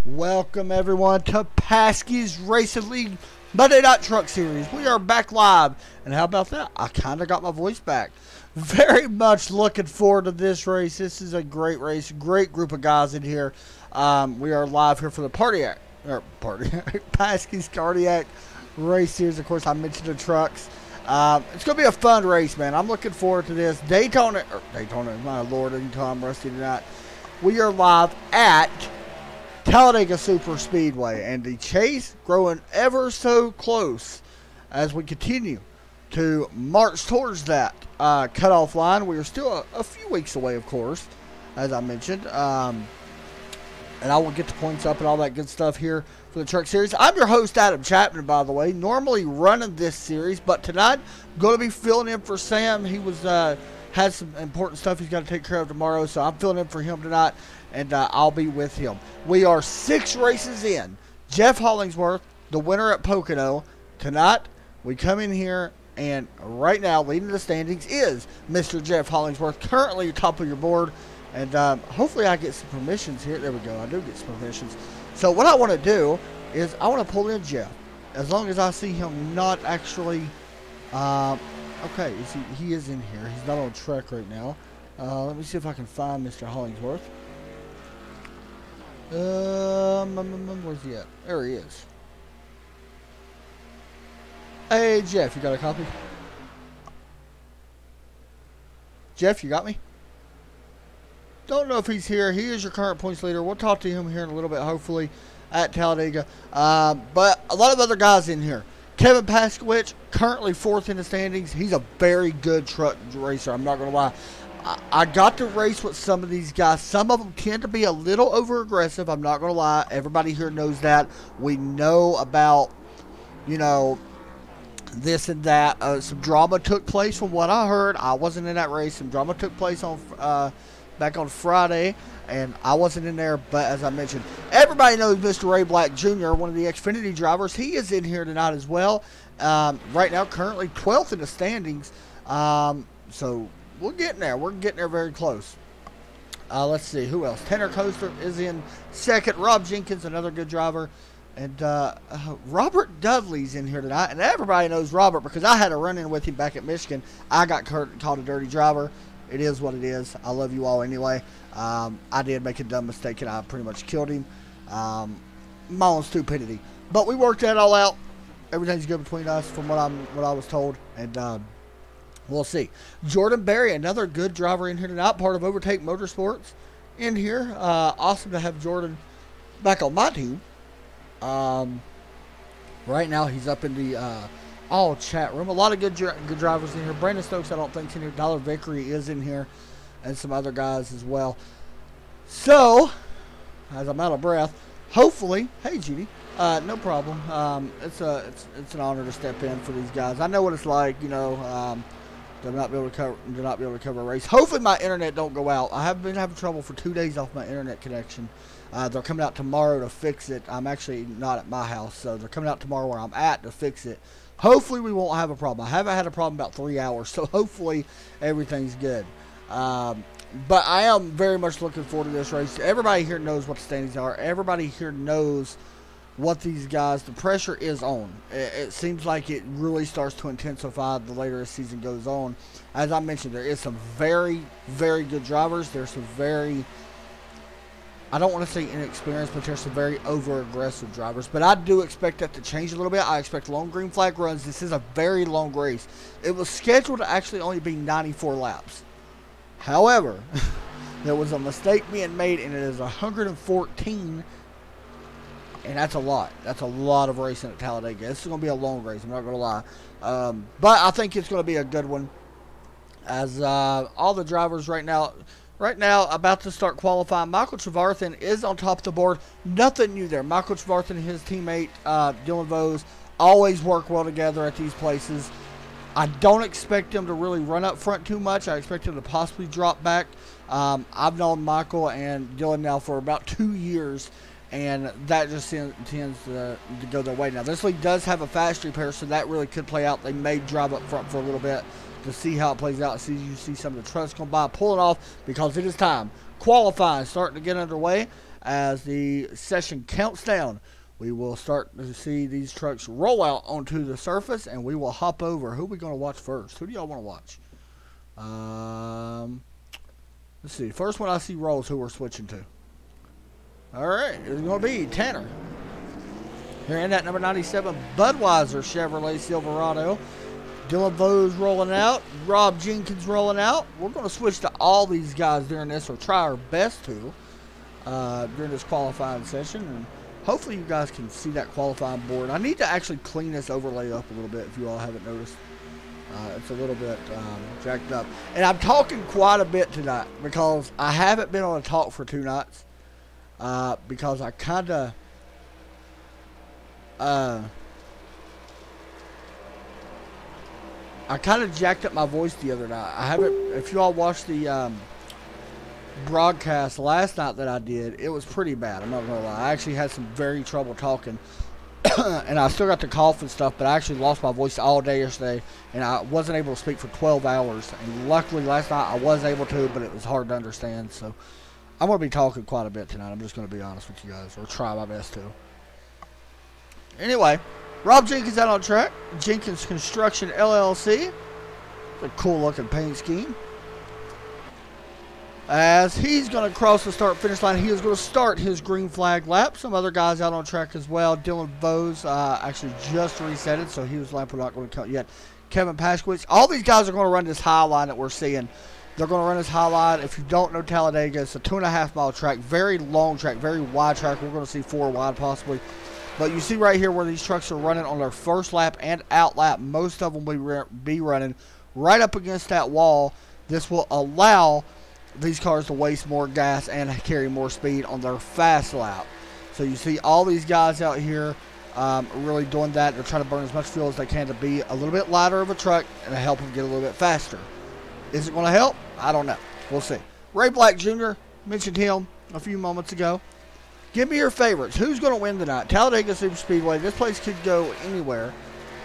Welcome everyone to PASKY'S Racing League Monday Night Truck Series. We are back live, and how about that? I kind of got my voice back. Very much looking forward to this race. This is a great race, great group of guys in here. We are live here for the PASKY'S Cardiac Race Series. Of course, I mentioned the trucks. It's going to be a fun race, man. I'm looking forward to this. Daytona, my lord, I'm rusty tonight. We are live at Talladega Super Speedway, and the chase growing ever so close as we continue to march towards that cutoff line. We are still a few weeks away, of course, as I mentioned, and I will get the points up and all that good stuff here for the truck series. I'm your host, Adam Chapman, by the way, normally running this series, but tonight I'm going to be filling in for Sam. He was had some important stuff he's got to take care of tomorrow, so I'm filling in for him tonight, and I'll be with him. We are 6 races in. Jeff Hollingsworth, the winner at Pocono. Tonight, we come in here, and right now, leading the standings is Mr. Jeff Hollingsworth, currently top of your board, and hopefully I get some permissions here. There we go. I do get some permissions. So what I want to do is I want to pull in Jeff, as long as I see him not actually... okay, he is in here. He's not on track right now. Let me see if I can find Mr. Hollingsworth. Where's he at? There he is. Hey, Jeff, you got a copy? Jeff, you got me? Don't know if he's here. He is your current points leader. We'll talk to him here in a little bit, hopefully, at Talladega. But a lot of other guys in here. Kevin PASKY'S, currently 4th in the standings. He's a very good truck racer, I'm not going to lie. I got to race with some of these guys. Some of them tend to be a little over-aggressive, I'm not going to lie. Everybody here knows that. We know about, you know, this and that. Some drama took place from what I heard. I wasn't in that race. Some drama took place on back on Friday, and I wasn't in there, but as I mentioned, everybody knows Mr. Ray Black Jr., one of the Xfinity drivers. He is in here tonight as well. Right now, currently 12th in the standings. So we're getting there. We're getting there very close. Let's see, who else? Tanner Coaster is in 2nd. Rob Jenkins, another good driver. And Robert Dudley's in here tonight. And everybody knows Robert because I had a run-in with him back at Michigan. I got called a dirty driver. It is what it is. I love you all anyway. I did make a dumb mistake, and I pretty much killed him. My own stupidity. But we worked that all out. Everything's good between us from what I was told. And we'll see. Jordan Berry, another good driver in here tonight, part of Overtake Motorsports in here. Awesome to have Jordan back on my team. Right now, he's up in the... all chat room. A lot of good drivers in here. Brandon Stokes, I don't think, is in here. Dollar Vickery is in here, and some other guys as well. So, as I'm out of breath, hopefully, hey Judy, no problem. It's an honor to step in for these guys. I know what it's like, you know, to not be able to cover a race. Hopefully, my internet don't go out. I have been having trouble for 2 days off my internet connection. They're coming out tomorrow to fix it. I'm actually not at my house, so they're coming out tomorrow where I'm at to fix it. Hopefully we won't have a problem. I haven't had a problem about 3 hours, so hopefully everything's good. But I am very much looking forward to this race. Everybody here knows what the standings are. Everybody here knows what these guys, the pressure is on. It seems like it really starts to intensify the later the season goes on. As I mentioned, there is some very, very good drivers. There's some very... I don't want to say inexperienced, but there's some very over-aggressive drivers. But I do expect that to change a little bit. I expect long green flag runs. This is a very long race. It was scheduled to actually only be 94 laps. However, there was a mistake being made, and it is 114, and that's a lot. That's a lot of racing at Talladega. This is going to be a long race, I'm not going to lie. But I think it's going to be a good one, as all the drivers right now, about to start qualifying. Michael Trevarthen is on top of the board. Nothing new there. Michael Trevarthen and his teammate, Dylan Vose, always work well together at these places. I don't expect them to really run up front too much. I expect them to possibly drop back. I've known Michael and Dylan now for about 2 years, and that just tends to go their way. Now, this league does have a fast repair, so that really could play out. They may drive up front for a little bit to see how it plays out. See, you see some of the trucks come by, pulling off, because it is time. Qualifying starting to get underway as the session counts down. We will start to see these trucks roll out onto the surface, and we will hop over. Who are we going to watch first? Who do y'all want to watch? Let's see. First one I see roll is who we're switching to. All right, it's going to be Tanner. Here in that number 97 Budweiser Chevrolet Silverado. Dylan Vose rolling out. Rob Jenkins rolling out. We're going to switch to all these guys during this, or try our best to, during this qualifying session. And hopefully you guys can see that qualifying board. I need to actually clean this overlay up a little bit if you all haven't noticed. It's a little bit jacked up. And I'm talking quite a bit tonight because I haven't been on a talk for 2 nights. Because I kind of... I kind of jacked up my voice the other night. I haven't... If you all watched the broadcast last night that I did, it was pretty bad. I'm not going to lie. I actually had some very trouble talking. And I still got the cough and stuff, but I actually lost my voice all day yesterday, and I wasn't able to speak for 12 hours. And luckily last night I was able to, but it was hard to understand. So I'm going to be talking quite a bit tonight. I'm just going to be honest with you guys, or try my best to. Anyway, Rob Jenkins out on track. Jenkins Construction LLC. It's a cool looking paint scheme. As he's going to cross the start-finish line, he is going to start his green flag lap. Some other guys out on track as well. Dylan Vose actually just reset it, so he was lap. We're not going to count yet. Kevin PASKY'S. All these guys are going to run this high line that we're seeing. They're going to run this high line. If you don't know Talladega, it's a 2.5-mile track. Very long track, very wide track. We're going to see 4 wide possibly. But you see right here where these trucks are running on their first lap and out lap. Most of them will be running right up against that wall. This will allow these cars to waste more gas and carry more speed on their fast lap. So you see all these guys out here really doing that. They're trying to burn as much fuel as they can to be a little bit lighter of a truck and to help them get a little bit faster. Is it going to help? I don't know. We'll see. Ray Black Jr., mentioned him a few moments ago. Give me your favorites. Who's going to win tonight? Talladega Superspeedway. This place could go anywhere,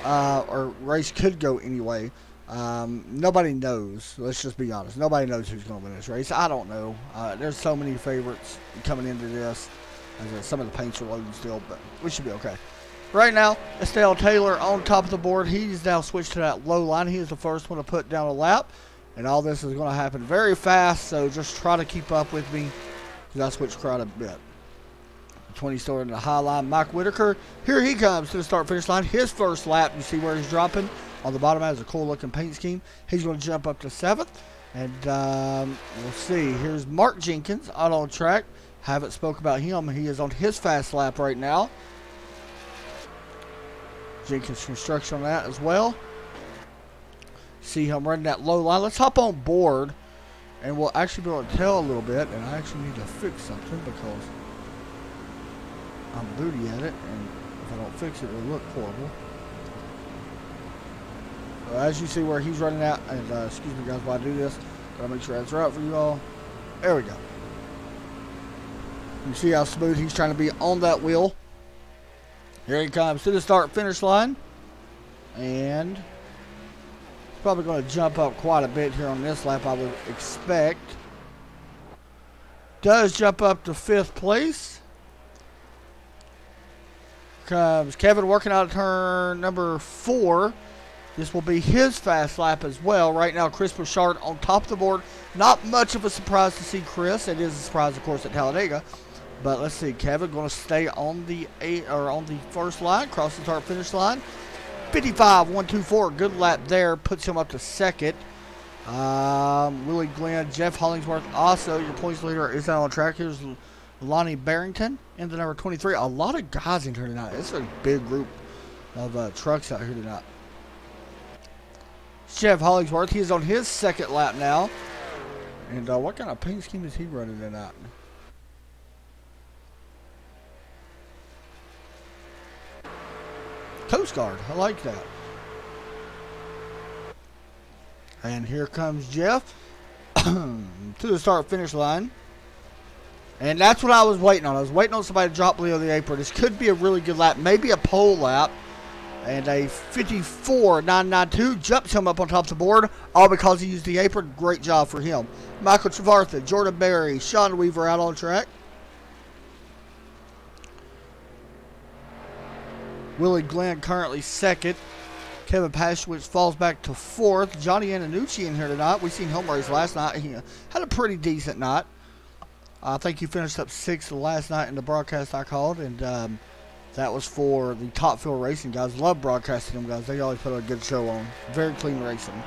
or race could go anyway. Nobody knows. Let's just be honest. Nobody knows who's going to win this race. I don't know. There's so many favorites coming into this. Some of the paints are loading still, but we should be okay. Right now, Estelle Taylor on top of the board. He's now switched to that low line. He is the first one to put down a lap. And all this is going to happen very fast, so just try to keep up with me because I switched quite a bit. 20 starting the high line. Mike Whitaker, here he comes to the start-finish line. His first lap, you see where he's dropping. On the bottom has a cool-looking paint scheme. He's going to jump up to 7th. And we'll see. Here's Mark Jenkins out on track. Haven't spoke about him. He is on his fast lap right now. Jenkins Construction on that as well. See him running that low line. Let's hop on board. And we'll actually be able to tell a little bit. And I actually need to fix something because I'm booty at it. And if I don't fix it, it'll look horrible. As you see where he's running out, and excuse me guys while I do this, gotta make sure that's right for you all. There we go. You see how smooth he's trying to be on that wheel. Here he comes to the start-finish line. And he's probably going to jump up quite a bit here on this lap, I would expect. Does jump up to 5th place. Comes Kevin working out of turn number 4. This will be his fast lap as well. Right now, Chris Bouchard on top of the board. Not much of a surprise to see Chris. It is a surprise, of course, at Talladega. But let's see, Kevin going to stay on the first line, cross the start finish line. 55.124, good lap there, puts him up to 2nd. Willie Glenn, Jeff Hollingsworth, also your points leader is out on track. Here's Lonnie Barrington in the number 23. A lot of guys in here tonight. It's a big group of trucks out here tonight. Jeff Hollingsworth, he's on his 2nd lap now. And what kind of paint scheme is he running tonight? Coast Guard, I like that. And here comes Jeff to the start-finish line. And that's what I was waiting on. I was waiting on somebody to drop below the apron. This could be a really good lap, maybe a pole lap. And a 54.992 jumps him up on top of the board, all because he used the apron. Great job for him. Michael Travartha, Jordan Berry, Sean Weaver out on track. Willie Glenn currently second. Kevin Pashwitz falls back to fourth. Johnny Antonucci in here tonight. We seen him race last night. He had a pretty decent night. I think he finished up sixth last night in the broadcast I called, and that was for the Top Fuel Racing guys. Love broadcasting them guys. They always put a good show on. Very clean racing.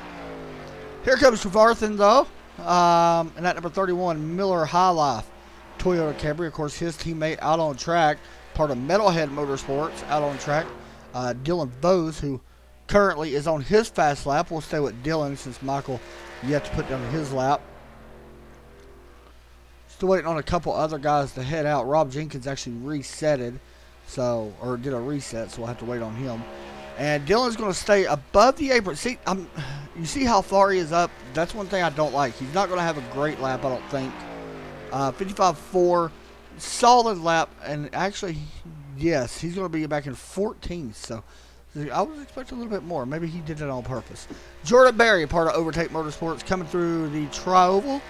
Here comes Trevarthen though, and at number 31, Miller High Life Toyota Camry. Of course, his teammate out on track, part of Metalhead Motorsports, out on track. Dylan Bose, who currently is on his fast lap. We'll stay with Dylan since Michael yet to put down his lap. Still waiting on a couple other guys to head out. Rob Jenkins actually resetted, or did a reset, so we'll have to wait on him. And Dylan's going to stay above the apron. See, you see how far he is up? That's one thing I don't like. He's not going to have a great lap, I don't think. 55.4, solid lap, and actually, yes, he's going to be back in 14th, so I was expecting a little bit more. Maybe he did it on purpose. Jordan Berry, part of Overtake Motorsports, coming through the Tri-Oval.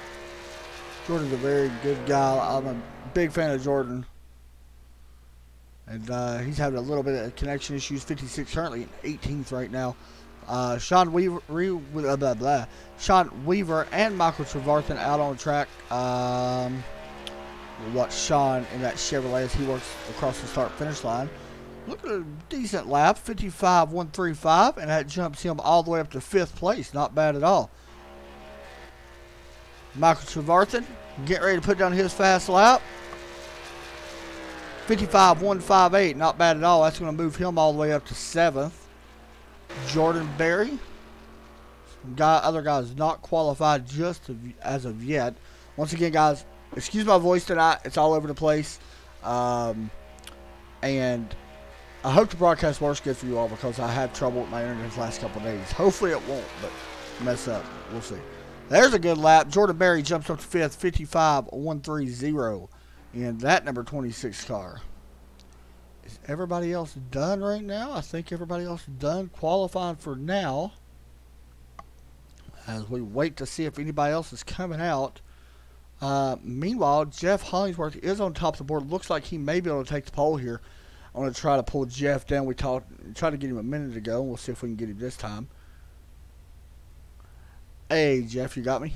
Jordan's a very good guy. I'm a big fan of Jordan. And he's having a little bit of connection issues. 56 currently, 18th right now. Sean Weaver and Michael Trevarthen out on track. We'll watch Sean in that Chevrolet as he works across the start-finish line. Look at a decent lap, 55.135, and that jumps him all the way up to 5th place. Not bad at all. Michael Trevarthen getting ready to put down his fast lap. 55.158, not bad at all. That's going to move him all the way up to 7th. Jordan Berry, other guys not qualified just as of yet. Once again, guys, excuse my voice tonight. It's all over the place. And I hope the broadcast works good for you all because I had trouble with my internet the last couple of days. Hopefully it won't, but mess up. We'll see. There's a good lap. Jordan Berry jumps up to 5th, 55.130 in that number 26 car. Is everybody else done right now? I think everybody else is done qualifying for now. As we wait to see if anybody else is coming out. Meanwhile, Jeff Hollingsworth is on top of the board. Looks like he may be able to take the pole here. I'm going to try to pull Jeff down. We tried to get him a minute ago. We'll see if we can get him this time. Hey, Jeff, you got me?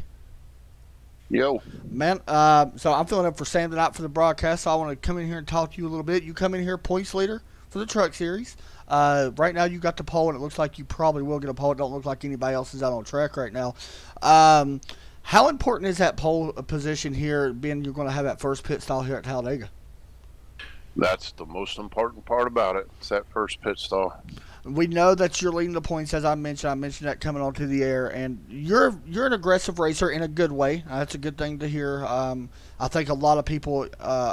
Yo. Man, so I'm filling up for Sam tonight for the broadcast, so I want to come in here and talk to you a little bit. You come in here points leader for the Truck Series. Right now you got the pole, and it looks like you probably will get a pole. It don't look like anybody else is out on track right now. How important is that pole position here, being you're going to have that first pit stall here at Talladega? That's the most important part about it. It's that first pit stall. We know that you're leading the points, as I mentioned. I mentioned that coming onto the air, and you're an aggressive racer in a good way. That's a good thing to hear. I think a lot of people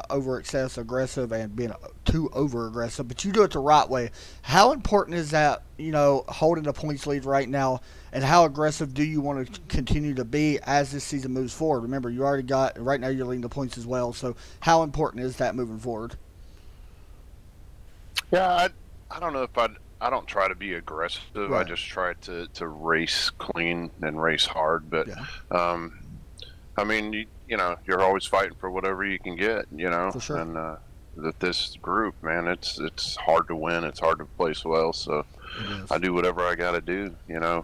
over excess aggressive and being too over aggressive, but you do it the right way. How important is that? Holding the points lead right now, and how aggressive do you want to continue to be as this season moves forward? Remember, you already got right now. You're leading the points as well. So, how important is that moving forward? Yeah, I don't know if I don't try to be aggressive. Right. I just try to race clean and race hard. But yeah. I mean, you're always fighting for whatever you can get. For sure. And that this group, man, it's hard to win. It's hard to place well. So I do whatever I got to do.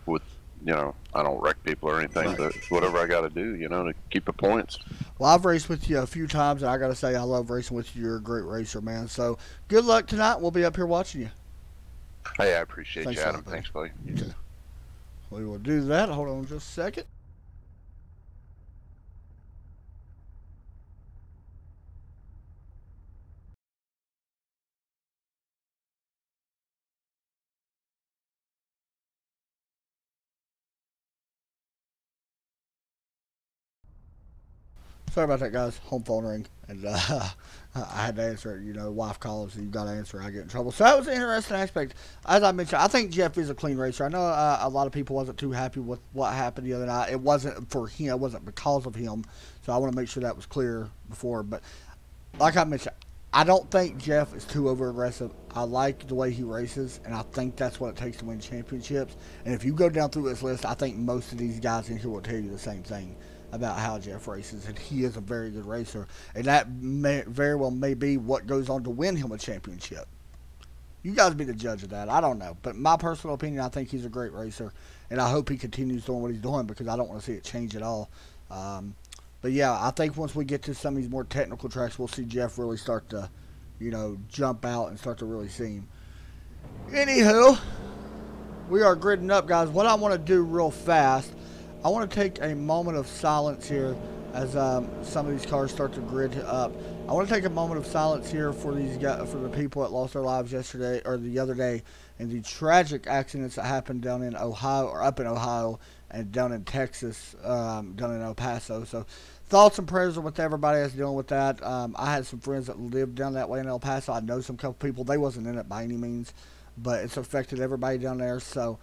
With I don't wreck people or anything, right. But whatever I got to do, to keep the points. Well, I've raced with you a few times, and I got to say I love racing with you. You're a great racer, man. So good luck tonight. We'll be up here watching you. Hey, I appreciate Thanks you, Adam. buddy. Thanks, buddy. You too. We will do that. Hold on just a second. Sorry about that, guys. Home phone ring, and I had to answer it. Wife calls, and you got to answer. I get in trouble. So that was an interesting aspect. As I mentioned, I think Jeff is a clean racer. I know a lot of people wasn't too happy with what happened the other night. It wasn't for him. It wasn't because of him. So I want to make sure that was clear before. But like I mentioned, I don't think Jeff is too over aggressive. I like the way he races, and I think that's what it takes to win championships. And if you go down through this list, I think most of these guys in here will tell you the same thing about how Jeff races, and he is a very good racer, and that very well may be what goes on to win him a championship. You guys be the judge of that. I don't know. But my personal opinion, I think he's a great racer. And I hope he continues doing what he's doing because I don't want to see it change at all. But yeah, I think once we get to some of these more technical tracks, we'll see Jeff really start to, jump out and start to really see him. Anywho, we are gridding up, guys. What I want to do real fast, I want to take a moment of silence here as some of these cars start to grid up. I want to take a moment of silence here for these guys, for the people that lost their lives yesterday or the other day, and the tragic accidents that happened down in Ohio or up in Ohio and down in Texas, down in El Paso. So thoughts and prayers are with everybody that's dealing with that. I had some friends that lived down that way in El Paso. I know some couple people. They wasn't in it by any means, but it's affected everybody down there. So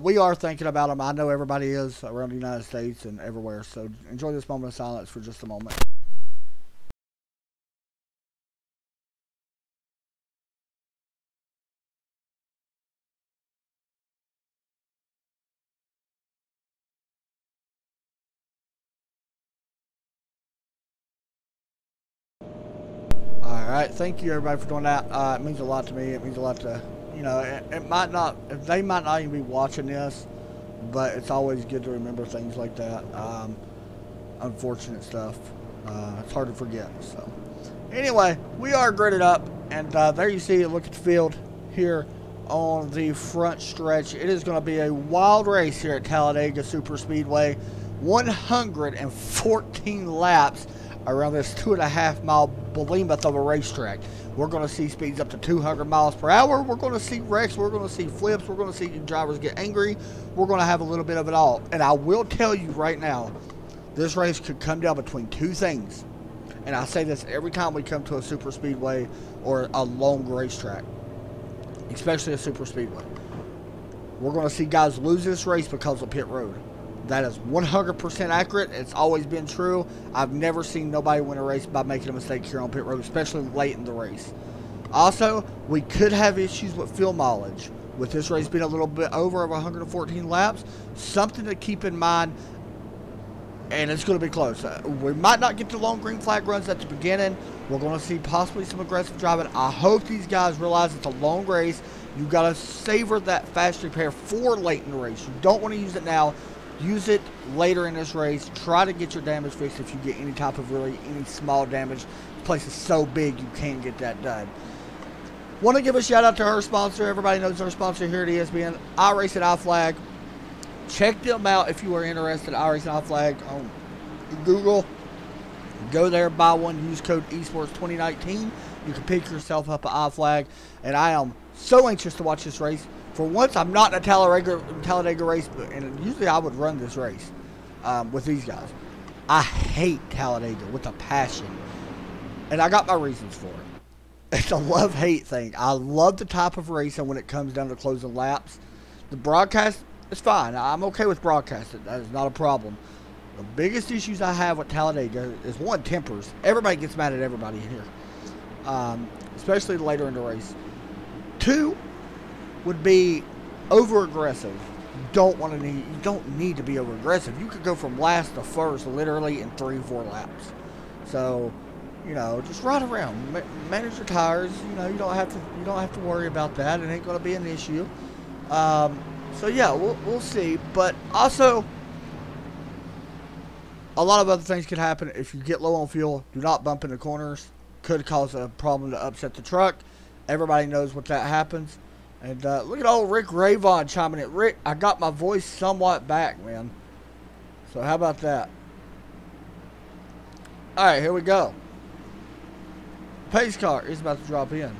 we are thinking about them. I know everybody is around the United States and everywhere. So enjoy this moment of silence for just a moment. Alright, thank you everybody for doing that. It means a lot to me. It means a lot to, it might not, they might not even be watching this, but it's always good to remember things like that. Unfortunate stuff. It's hard to forget. So, anyway, we are gridded up, and there you see it. Look at the field here on the front stretch. It is going to be a wild race here at Talladega Super Speedway. 114 laps around this 2.5 mile behemoth of a racetrack. We're going to see speeds up to 200 miles per hour. We're going to see wrecks. We're going to see flips. We're going to see drivers get angry. We're going to have a little bit of it all. And I will tell you right now, this race could come down between two things. And I say this every time we come to a super speedway or a long racetrack, especially a super speedway. We're going to see guys lose this race because of pit road. That is 100% accurate. It's always been true. I've never seen nobody win a race by making a mistake here on pit road, especially late in the race. Also, we could have issues with fuel mileage. With this race being a little bit over 114 laps, something to keep in mind, and it's going to be close. We might not get the long green flag runs at the beginning. We're going to see possibly some aggressive driving. I hope these guys realize it's a long race. You've got to savor that fast repair for late in the race. You don't want to use it now. Use it later in this race. Try to get your damage fixed if you get any type of any small damage. The place is so big you can't get that done. Want to give a shout out to our sponsor. Everybody knows our sponsor here at ESPN, iRace and iFlag. Check them out if you are interested. iRace and iFlag on Google. Go there, buy one, use code esports2019. You can pick yourself up an iFlag. And I am so anxious to watch this race. For once, I'm not in a Talladega race, and usually I would run this race with these guys. I hate Talladega with a passion, and I got my reasons for it. It's a love-hate thing. I love the type of racing when it comes down to closing laps. The broadcast is fine. I'm okay with broadcasting. That is not a problem. The biggest issues I have with Talladega is, one, tempers. Everybody gets mad at everybody here, especially later in the race. Two, would be over aggressive. You don't need to be over aggressive. You could go from last to first literally in 3-4 laps. So, just ride around, manage your tires. You don't have to worry about that. It ain't going to be an issue. So yeah, we'll see. But also, a lot of other things could happen if you get low on fuel. Do not bump in the corners. Could cause a problem to upset the truck. Everybody knows what that happens. And look at old Rick Rayvon chiming in. Rick, I got my voice somewhat back, man. So how about that? All right, here we go. Pace car is about to drop in.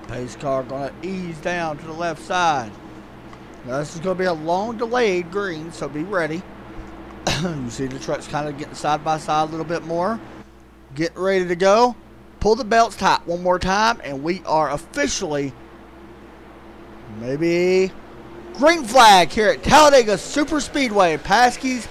Pace car going to ease down to the left side. Now, this is going to be a long delayed green, so be ready. You see the truck's kind of getting side by side a little bit more. Getting ready to go. Pull the belts tight one more time, and we are officially maybe green flag here at Talladega Super Speedway. PASKY'S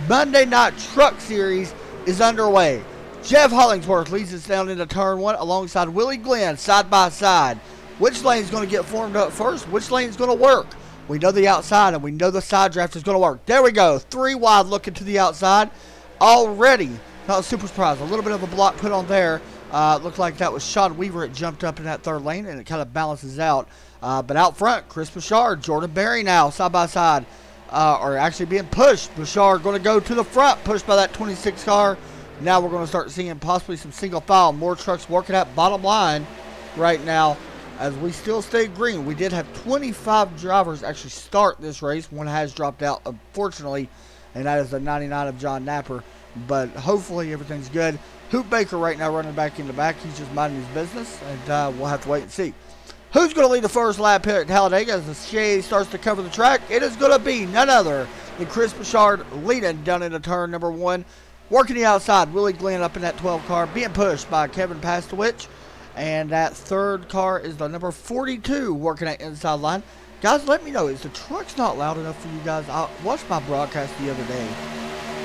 Monday Night Truck Series is underway. Jeff Hollingsworth leads us down into turn one alongside Willie Glenn side by side. Which lane is going to get formed up first? Which lane is going to work? We know the outside, and we know the side draft is going to work. There we go. 3 wide looking to the outside. Already, not super surprised. A little bit of a block put on there. Looked like that was Sean Weaver. It jumped up in that 3rd lane, and it kind of balances out. But out front, Chris Bouchard, Jordan Berry now, side by side, are actually being pushed. Bouchard going to go to the front, pushed by that 26 car. Now we're going to start seeing possibly some single file, more trucks working at bottom line right now as we still stay green. We did have 25 drivers actually start this race. One has dropped out, unfortunately, and that is the 99 of John Napper. But hopefully everything's good. Hoop Baker right now running back in the back. He's just minding his business, and we'll have to wait and see. Who's going to lead the first lap here at Talladega as the shade starts to cover the track? It is going to be none other than Chris Bouchard leading down into turn number 1. Working the outside, Willie Glenn up in that 12 car, being pushed by Kevin Pastowich. And that 3rd car is the number 42 working that inside line. Guys, let me know, is the trucks not loud enough for you guys? I watched my broadcast the other day,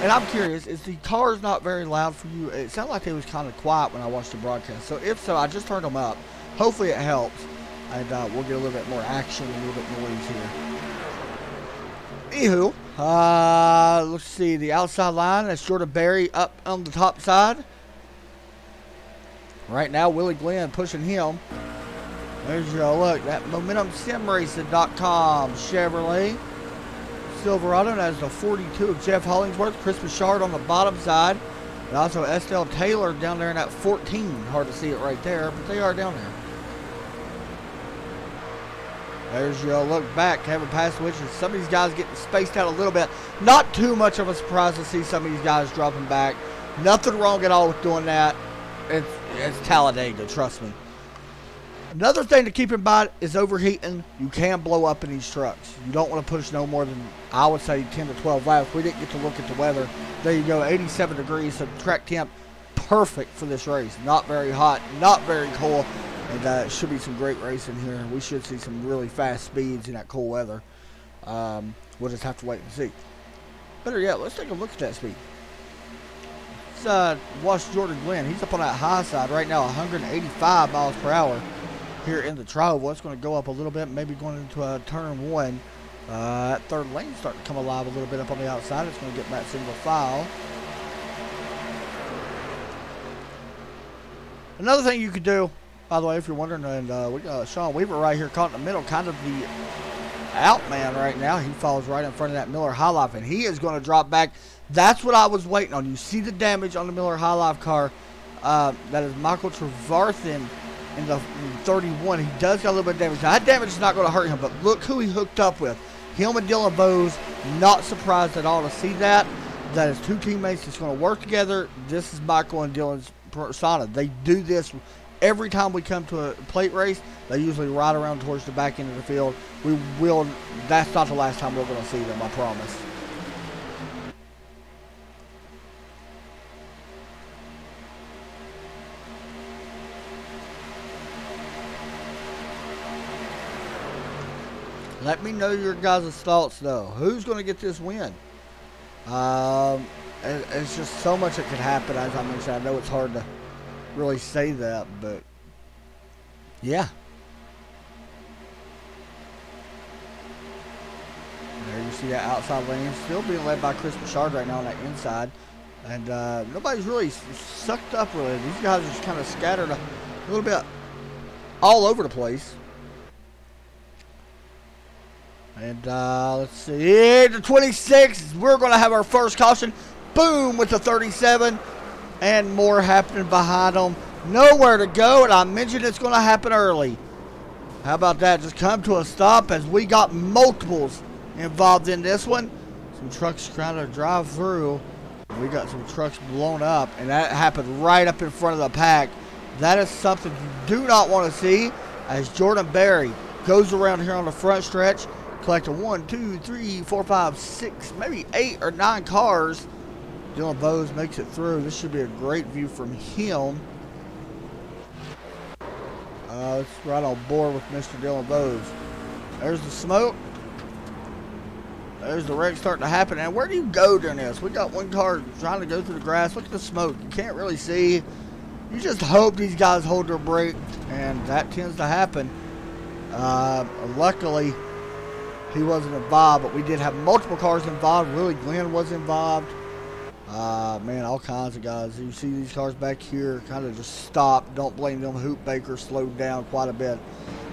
and I'm curious, is the cars not very loud for you? It sounded like they was kind of quiet when I watched the broadcast. So if so, I just turned them up. Hopefully it helps, and we'll get a little bit more action, a little bit noise here. Anywho, let's see, the outside line, that's Jordan Berry up on the top side. Right now, Willie Glenn pushing him. There's your look, that MomentumSimRacing.com Chevrolet Silverado. That's the 42 of Jeff Hollingsworth. Chris Bouchard on the bottom side. And also Estelle Taylor down there in that 14. Hard to see it right there, but they are down there. There's your look back. Kevin Pastowich, and some of these guys getting spaced out a little bit. Not too much of a surprise to see some of these guys dropping back. Nothing wrong at all with doing that. It's Talladega, trust me. Another thing to keep in mind is overheating. You can blow up in these trucks. You don't want to push no more than, I would say, 10 to 12 laps. We didn't get to look at the weather. There you go, 87 degrees, so track temp perfect for this race. Not very hot, not very cold, and it should be some great racing here. We should see some really fast speeds in that cool weather. We'll just have to wait and see. Better yet, let's take a look at that speed. Watch Jordan Glenn. He's up on that high side right now, 185 miles per hour here in the Trioval. It's going to go up a little bit, maybe going into turn 1. That 3rd lane starting to come alive a little bit up on the outside. It's going to get that single file. Another thing you could do, by the way, if you're wondering, and we got Sean Weaver right here caught in the middle, kind of the out man right now. He falls right in front of that Miller High Life, and he is going to drop back. That's what I was waiting on. You see the damage on the Miller High Life car. That is Michael Trevarthen in the 31. He does got a little bit of damage. Now, that damage is not going to hurt him, but look who he hooked up with. Him and Dylan Bose, not surprised at all to see that. That is 2 teammates that's going to work together. This is Michael and Dylan's persona. They do this every time we come to a plate race. They usually ride around towards the back end of the field. That's not the last time we're going to see them, I promise. Let me know your guys' thoughts, though. Who's going to get this win? It's just so much that could happen, as I mentioned. I know it's hard to really say that, but yeah. There you see that outside lane still being led by Chris Bouchard right now on that inside. And nobody's really sucked up really. These guys are just kind of scattered a little bit all over the place. And let's see, the 26, we're going to have our first caution. Boom, with the 37, and more happening behind them. Nowhere to go, and I mentioned it's going to happen early. How about that? Just come to a stop as we got multiples involved in this one. Some trucks trying to drive through. We got some trucks blown up, and that happened right up in front of the pack. That is something you do not want to see as Jordan Berry goes around here on the front stretch. Collected 1, 2, 3, 4, 5, 6, maybe 8 or 9 cars. Dylan Bose makes it through. This should be a great view from him. It's right on board with Mr. Dylan Bose. There's the smoke. There's the wreck starting to happen. And where do you go during this? We got one car trying to go through the grass. Look at the smoke. You can't really see. You just hope these guys hold their brake, and that tends to happen. Luckily, he wasn't involved, but we did have multiple cars involved. Willie Glenn was involved. Man, all kinds of guys. You see these cars back here kind of just stopped. Don't blame them. Hoop Baker slowed down quite a bit.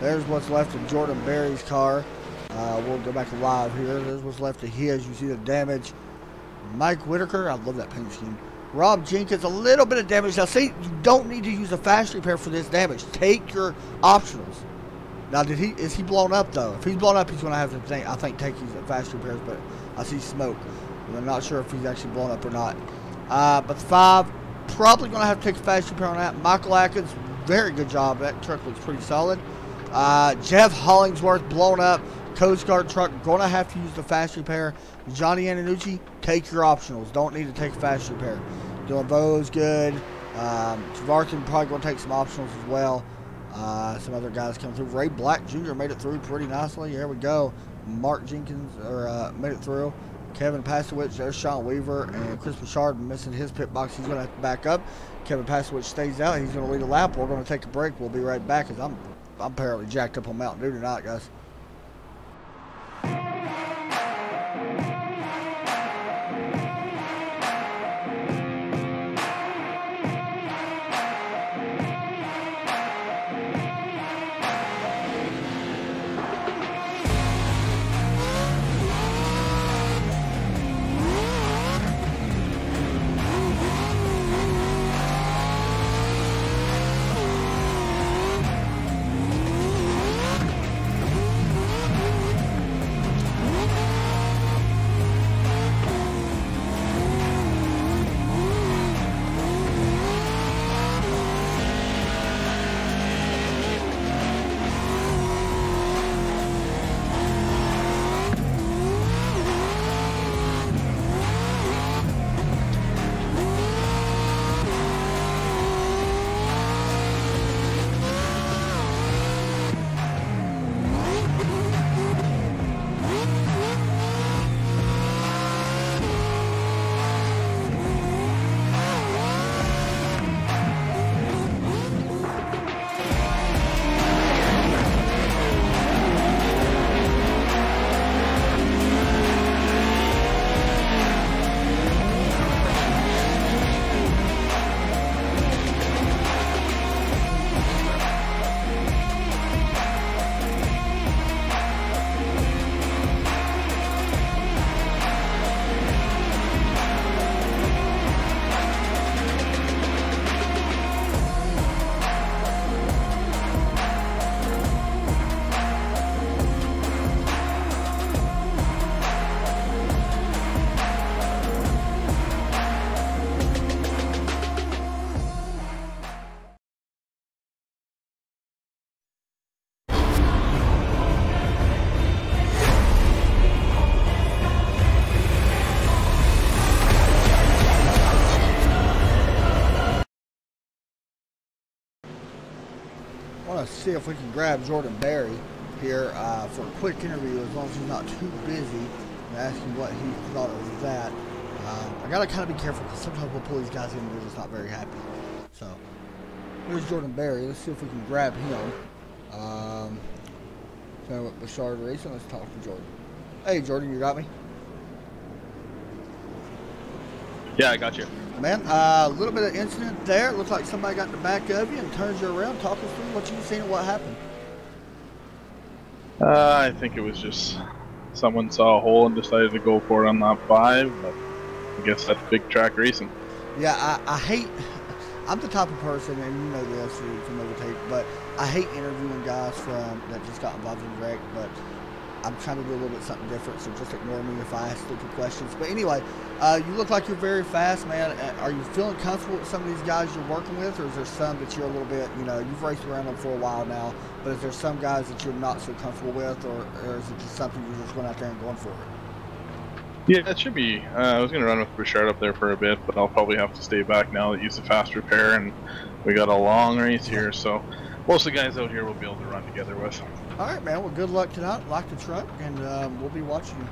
There's what's left of Jordan Berry's car. We'll go back live here. There's what's left of his. You see the damage. Mike Whitaker, I love that paint scheme. Rob Jenkins, a little bit of damage. Now, see, you don't need to use a fast repair for this damage. Take your optionals. Now, is he blown up, though? If he's blown up, he's going to have to, I think, take his fast repairs, but I see smoke. And I'm not sure if he's actually blown up or not. But the 5, probably going to have to take a fast repair on that. Michael Atkins, very good job. That truck looks pretty solid. Jeff Hollingsworth, blown up. Coast Guard truck, going to have to use the fast repair. Johnny Antonucci, take your optionals. Don't need to take a fast repair. Dylan Bowe's good. Javarkin probably going to take some optionals as well. Some other guys coming through. Ray Black Jr. made it through pretty nicely. Here we go. Mark Jenkins made it through. Kevin Pasowich, there's Sean Weaver, and Chris Bouchard missing his pit box. He's going to have to back up. Kevin Pasowich stays out. He's going to lead a lap. We're going to take a break. We'll be right back because I'm apparently jacked up on Mountain Dew tonight, guys. See if we can grab Jordan Berry here for a quick interview, as long as he's not too busy, and ask him what he thought of that. I gotta kind of be careful because sometimes we'll pull these guys in and they're just not very happy. So here's Jordan Berry. Let's see if we can grab him. So with Bouchard Racing, let's talk to Jordan. Hey Jordan, you got me? Yeah, I got you. Man, a little bit of incident there. It looks like somebody got in the back of you and turns you around. Talk us through what you've seen and what happened. I think it was just someone saw a hole and decided to go for it on lap 5, but I guess that's big track racing. Yeah, I hate, I'm the type of person, and you know this from overtake, but I hate interviewing guys that just got involved in wreck, but I'm trying to do a little bit something different, so just ignore me if I ask stupid questions. But anyway, you look like you're very fast, man. Are you feeling comfortable with some of these guys you're working with, or is there some that you're a little bit, you've raced around them for a while now, but is there some guys that you're not so comfortable with, or is it just something you're just going out there and going for it? Yeah, it should be. I was going to run with Bouchard up there for a bit, but I'll probably have to stay back now that use the fast repair, and we got a long race here, so most of the guys out here will be able to run together with. All right, man. Well, good luck tonight. Lock the truck, and we'll be watching you.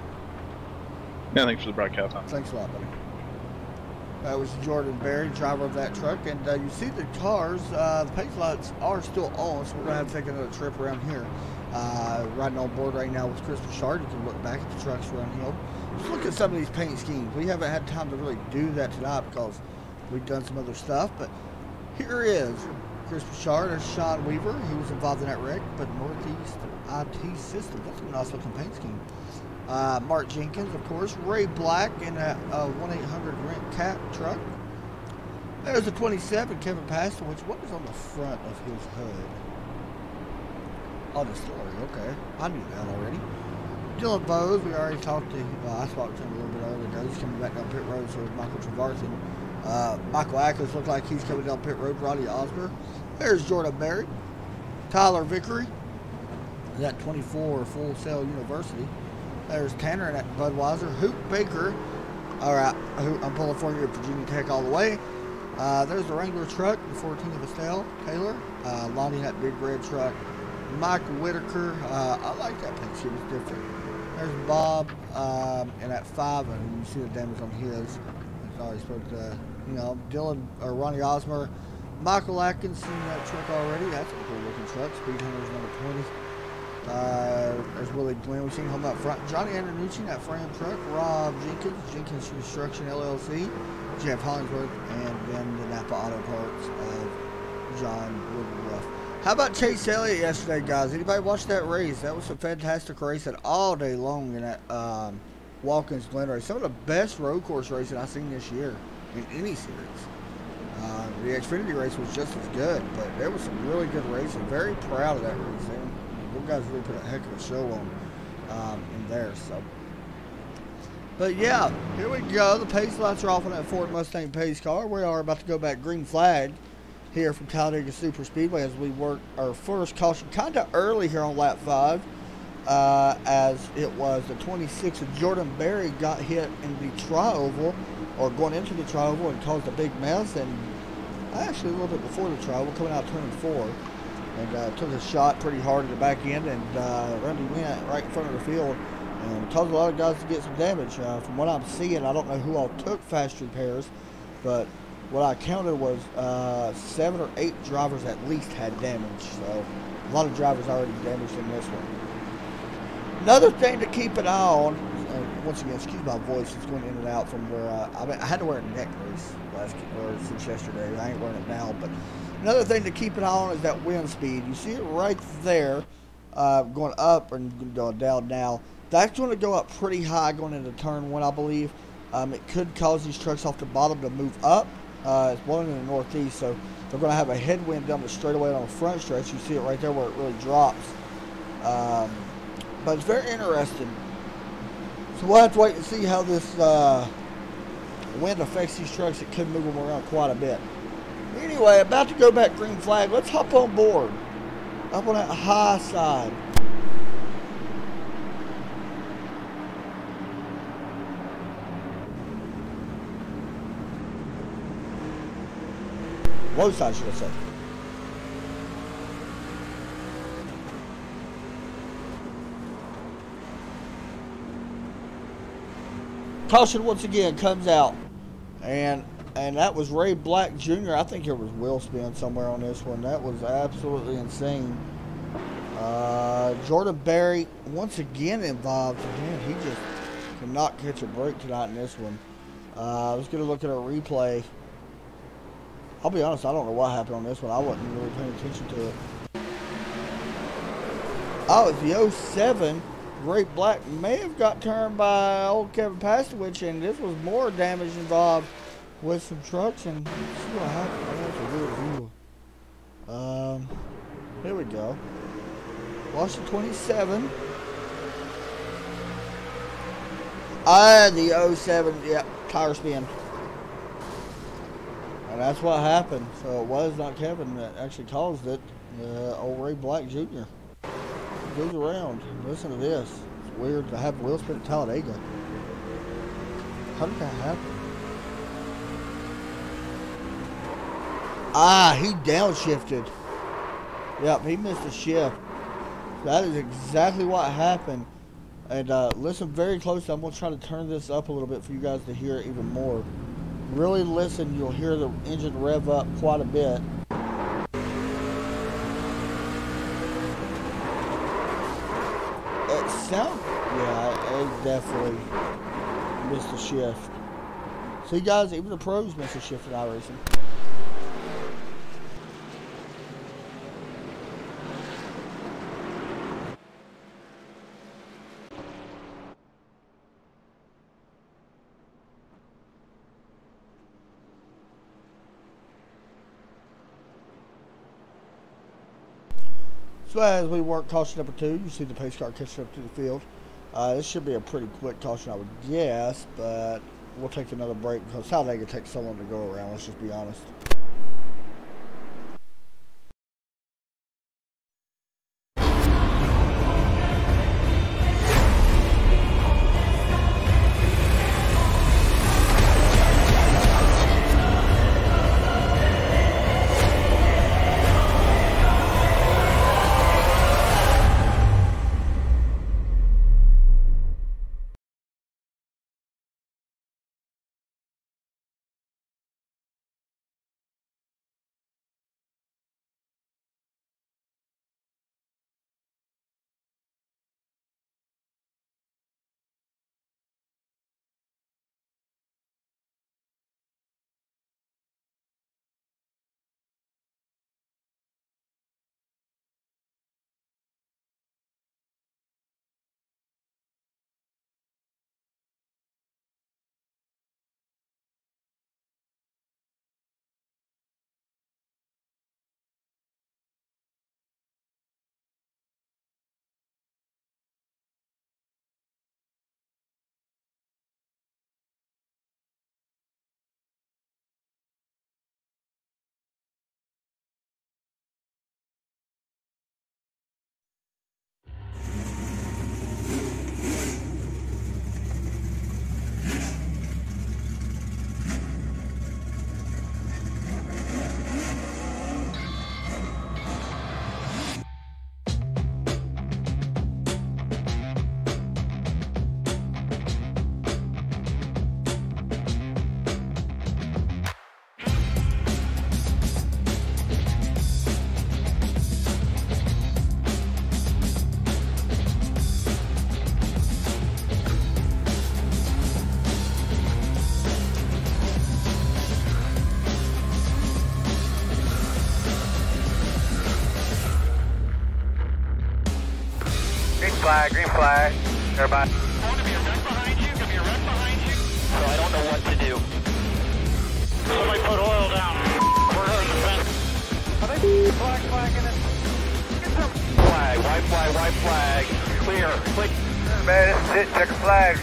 Yeah, thanks for the broadcast, Tom. Thanks a lot, buddy. That was Jordan Berry, driver of that truck, and you see the cars, the paint lights are still on, so we're going to have to take another trip around here. riding on board right now with Chris Bouchard. You can look back at the trucks around him. Just look at some of these paint schemes. We haven't had time to really do that tonight because we've done some other stuff, but here is Chris Bouchard. There's Sean Weaver. He was involved in that wreck, but Northeast IT Systems. That's a nice looking paint scheme. Mark Jenkins, of course. Ray Black in that 1-800 rent cap truck. There's the 27, Kevin Pastowich. What is on the front of his hood? Oh, the story. Okay. I knew that already. Dylan Bowes, we already talked to. I spoke to him a little bit earlier. He's coming back down pit road, so is Michael Trevarthen. Michael Ackles looks like he's coming down pit road. Roddy Osmer. There's Jordan Berry. Tyler Vickery. That 24 Full Sail University. There's Tanner and that Budweiser. Hoop Baker. All right. I'm pulling for you at Virginia Tech all the way. There's the Wrangler truck, the 14 of Estelle Taylor. Lonnie in that big red truck. Mike Whitaker. I like that paint scheme. It's different. There's Bob and that 5, and you see the damage on his. It's already supposed to, Dylan or Ronnie Osmer. Michael Atkins seen that truck already. That's a cool looking truck. Speed Hunters number 20. There's Willie Glenn. We've seen him up front. Johnny Andernucci in that frame truck. Rob Jenkins Construction LLC. Jeff Hollingsworth, and then the Napa Auto Parts of John Woodruff. How about Chase Elliott yesterday, guys? Anybody watch that race? That was a fantastic race and all day long in that Watkins Glen race. Some of the best road course racing I've seen this year in any series. The Xfinity race was just as good, but there was some really good racing. Very proud of that race. Those guys really put a heck of a show on in there. So. But yeah, here we go. The pace lights are off on that Ford Mustang pace car. We are about to go back green flag here from Talladega Super Speedway as we work our first caution kind of early here on lap 5, as it was the 26 of Jordan Berry got hit in the tri-oval, or going into the tri-oval, and caused a big mess. And actually a little bit before the tri-oval, coming out turning 4, and took a shot pretty hard at the back end, and Randy went right in front of the field. And caused a lot of guys to get some damage. From what I'm seeing, I don't know who all took fast repairs, but what I counted was 7 or 8 drivers at least had damage. So a lot of drivers already damaged in this one. Another thing to keep an eye on, once again, excuse my voice, it's going in and out from where I had to wear a neck brace since yesterday. I ain't wearing it now, but another thing to keep an eye on is that wind speed. You see it right there, going up and going down now. That's going to go up pretty high going into turn 1, I believe. It could cause these trucks off the bottom to move up. It's blowing in the northeast, so they're going to have a headwind down the straightaway on the front stretch. You see it right there where it really drops. But it's very interesting. So we'll have to wait and see how this wind affects these trucks. It could move them around quite a bit. Anyway, about to go back green flag. Let's hop on board. Up on that high side. Low side, should I say. Caution once again comes out. And that was Ray Black Jr. I think there was wheel spin somewhere on this one. That was absolutely insane. Jordan Berry once again involved. Man, he just could not catch a break tonight in this one. Let's get a look at a replay. I'll be honest, I don't know what happened on this one. I wasn't really paying attention to it. Oh, it's the 07. Ray Black may have got turned by old Kevin Pastowich, and this was more damage involved with some trucks. And let's see what happened. That's a weird view. Here we go. Watch the 27. The 07. Yep, tire spin. And that's what happened. So it was not Kevin that actually caused it. Old Ray Black Jr. Goes around. Listen to this. It's weird to have a wheel spin at Talladega. How did that happen? He downshifted. Yep, he missed a shift. That is exactly what happened. And listen very closely. I'm going to try to turn this up a little bit for you guys to hear it even more. Really listen, you'll hear the engine rev up quite a bit. sound. Yeah, I definitely missed a shift. See, guys, even the pros miss a shift in iRacing. So as we work caution number 2, you see the pace car catching up to the field. This should be a pretty quick caution, I would guess, but we'll take another break because Talladega takes so long to go around, let's just be honest. Green flag. Everybody. Gonna be a wreck behind you, gonna be a wreck behind you. So I don't know what to do. Somebody put oil down. We're hurting the fence. Are they flagging it? Flag, white flag. Clear. Click. Man, this is it. Check a flag.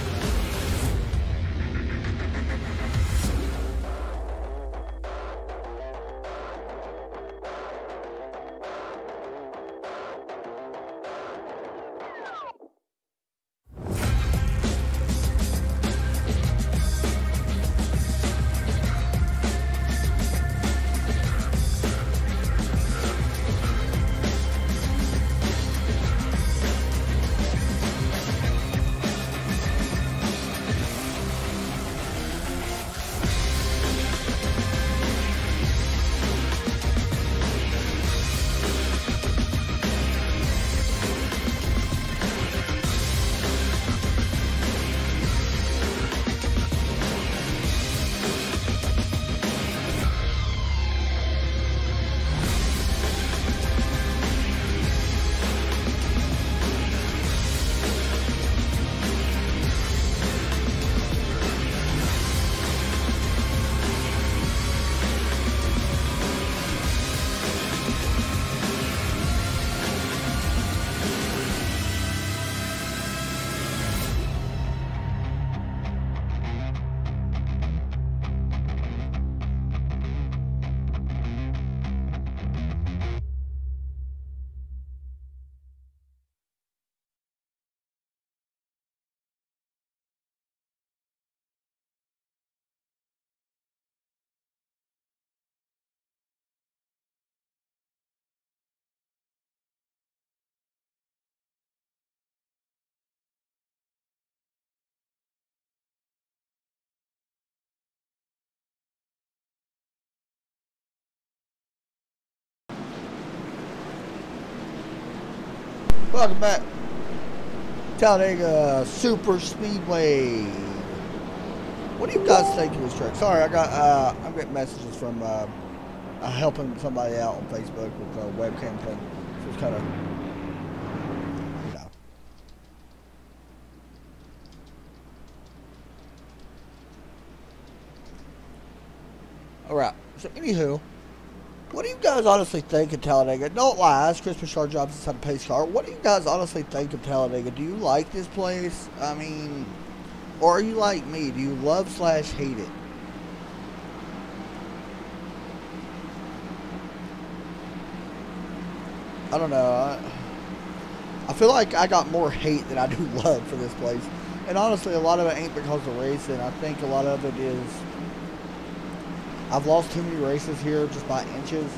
Welcome back. Talladega Super Speedway. What do you guys think of this track? Sorry, I'm getting messages from helping somebody out on Facebook with a webcam thing. So it's kind of, you know. All right. So anywho, what do you guys honestly think of Talladega? Don't lie. It's Chris Bouchard jobs inside a pace car. What do you guys honestly think of Talladega? Do you like this place? I mean, or are you like me? Do you love / hate it? I don't know. I feel like I got more hate than I do love for this place. And honestly, a lot of it ain't because of racing. I think a lot of it is I've lost too many races here just by inches.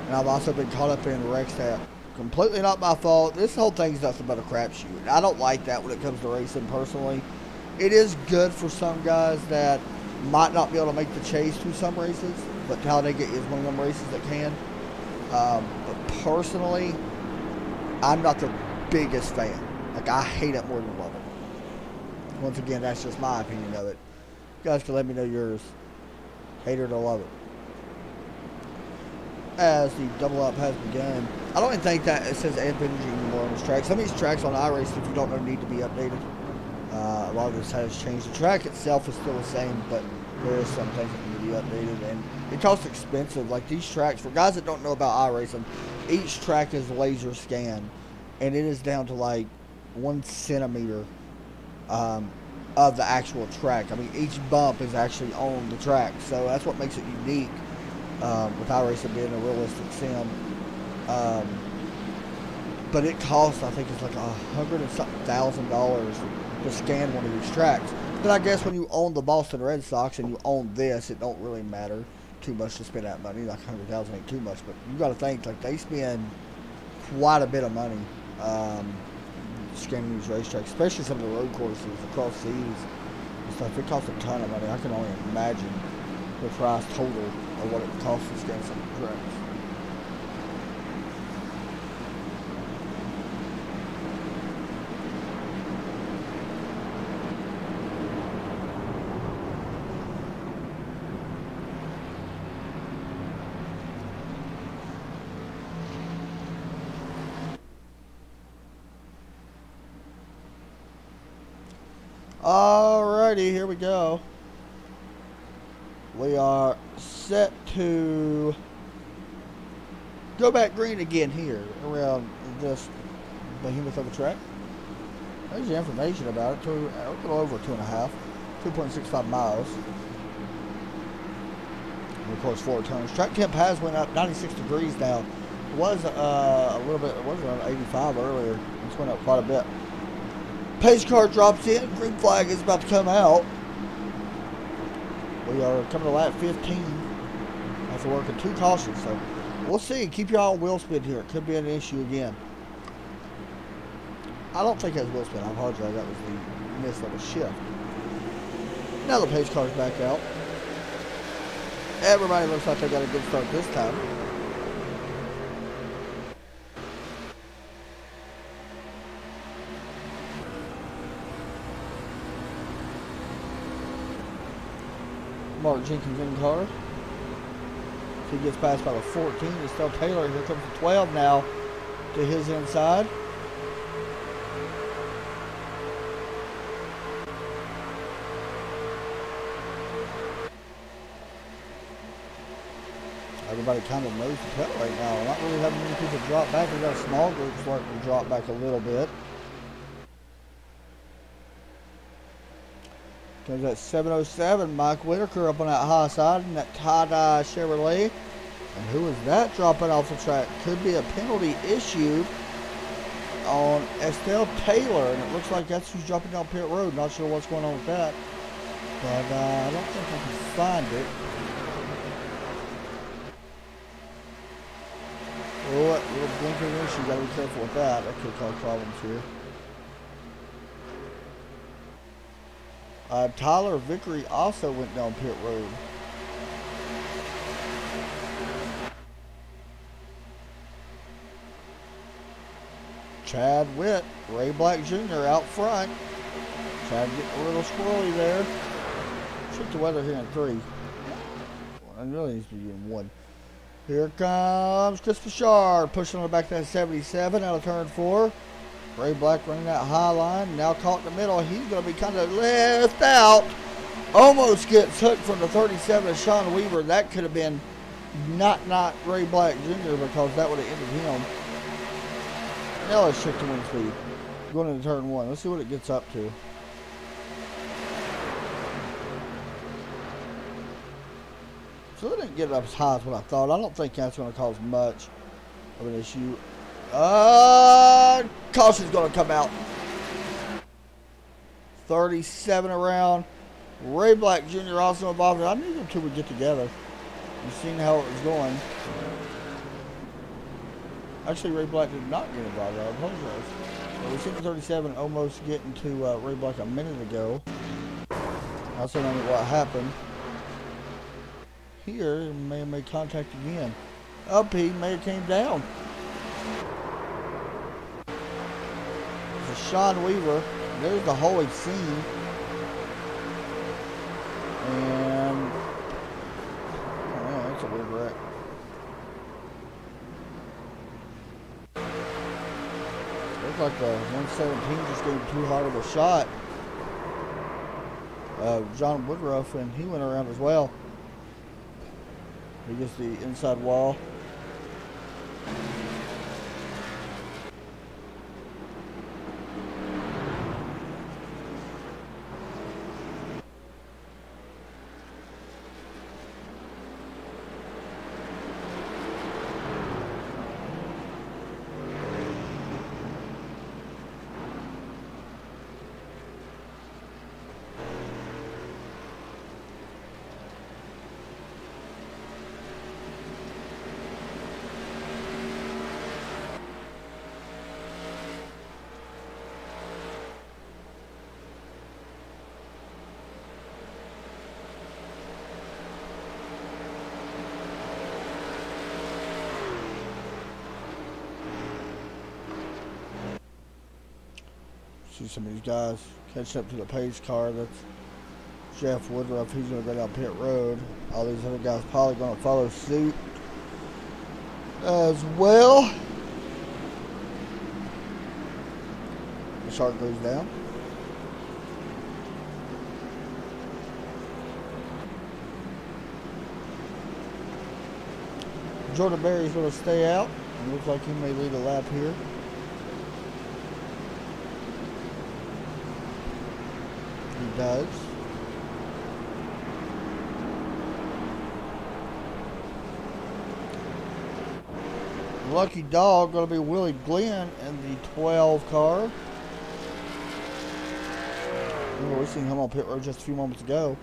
And I've also been caught up in wrecks that completely not my fault. This whole thing's nothing but a crapshoot. I don't like that when it comes to racing personally. It is good for some guys that might not be able to make the chase through some races, but Talladega is one of them races that can. But personally, I'm not the biggest fan. Like, I hate it more than love it. Once again, that's just my opinion of it. You guys can let me know yours. Hate it or love it. As the double up has begun. I don't even think that it says advantage anymore on this track. Some of these tracks on iRace, if you don't know, need to be updated. A lot of this has changed. The track itself is still the same, but there is some things that need to be updated, and it costs expensive. Like these tracks, for guys that don't know about iRacing, each track is laser scanned, and it is down to like 1 centimeter of the actual track. I mean, each bump is actually on the track, so that's what makes it unique with iRacing being a realistic sim. But it costs, I think it's like $100,000 to scan one of these tracks. But I guess when you own the Boston Red Sox and you own this, it don't really matter too much to spend that money. Like $100,000 ain't too much, but you got to think like they spend quite a bit of money scanning these racetracks, especially some of the road courses across seas and stuff. It costs a ton of money. I can only imagine the price total of what it costs to scan some of the tracks. Alrighty, here we go. We are set to go back green again here around this behemoth of a track. There's the information about it. A little over 2.65 miles. And of course, 4 turns. Track temp has went up 96 degrees now. It was a little bit. It was around 85 earlier. It's went up quite a bit. Pace car drops in. Green flag is about to come out. We are coming to lap 15 after working 2 cautions. So we'll see. Keep your eye on wheel spin here. It could be an issue again. I don't think that's wheel spin. I apologize. That was the miss of a shift. Now the pace car's back out. Everybody looks like they got a good start this time. Mark Jenkins in car. He gets passed by the 14. It's still Taylor. Here comes the 12 now to his inside. Everybody kind of knows the tell right now. Not really having many people drop back. We've got a small group starting to drop back a little bit. Comes at 707, Mike Whitaker up on that high side in that tie-dye Chevrolet. And who is that dropping off the track? Could be a penalty issued on Estelle Taylor. And it looks like that's who's dropping down pit road. Not sure what's going on with that. But I don't think I can find it. Oh, little blinker issue. Gotta be careful with that. That could cause problems here. Tyler Vickery also went down pit road. Chad Witt, Ray Black Jr. out front. Chad getting a little squirrely there. Check the weather here in 3. I really needs to be in 1. Here comes Chris Bouchard pushing on the back of that 77 out of turn 4. Ray Black running that high line. Now caught in the middle. He's going to be kind of left out. Almost gets hooked from the 37 of Sean Weaver. That could have been not Ray Black Jr. because that would have ended him. Now let's check the wind speed. Going into turn 1. Let's see what it gets up to. So they didn't get it up as high as what I thought. I don't think that's going to cause much of an issue. Caution's going to come out. 37 around. Ray Black Jr. also involved. I knew them two would get together. You've seen how it was going. Actually, Ray Black did not get involved. I apologize. But we seen the 37 almost getting to Ray Black a minute ago. I was saying what happened. Here, he may have made contact again. Up, he may have came down. There's Sean Weaver. There's the Holy Scene. And oh, that's a weird wreck. Looks like the 117 just gave too hard of a shot. John Woodruff, and he went around as well. He gets the inside wall. See some of these guys catching up to the pace car. That's Jeff Woodruff. He's going to go down pit road. All these other guys probably going to follow suit as well. The shark goes down. Jordan Berry's going to stay out. It looks like he may lead a lap here. He does. Lucky dog going to be Willie Glenn in the 12 car. Oh, we seen him on pit road just a few moments ago.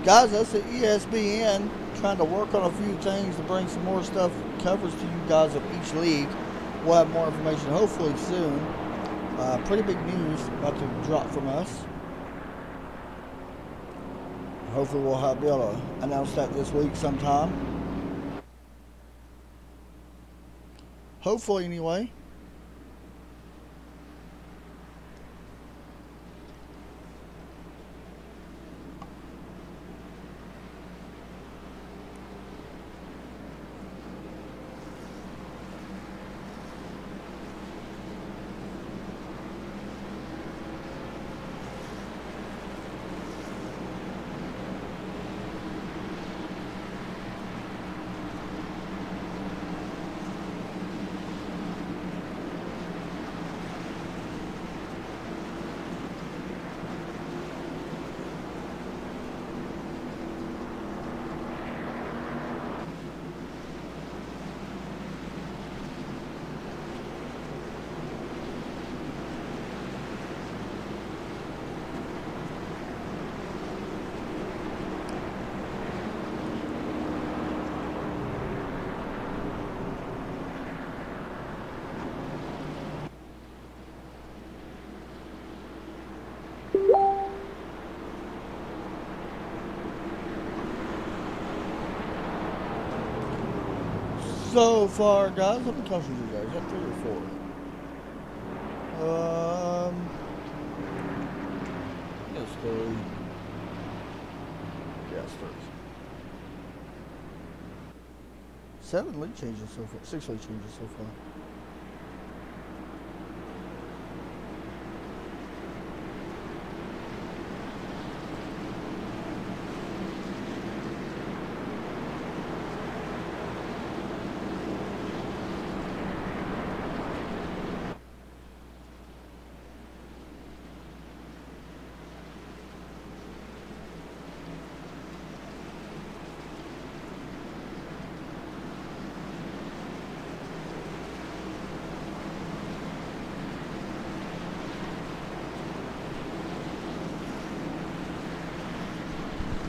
Guys, that's the ESPN trying to work on a few things to bring some more stuff, coverage to you guys of each league. We'll have more information hopefully soon. Pretty big news about to drop from us. Hopefully we'll be able to announce that this week sometime. Hopefully anyway. so far, guys? How many countries you guys? Is that 3 or 4? Yes, 3. Yes, 3. 7 league changes so far. 6 league changes so far.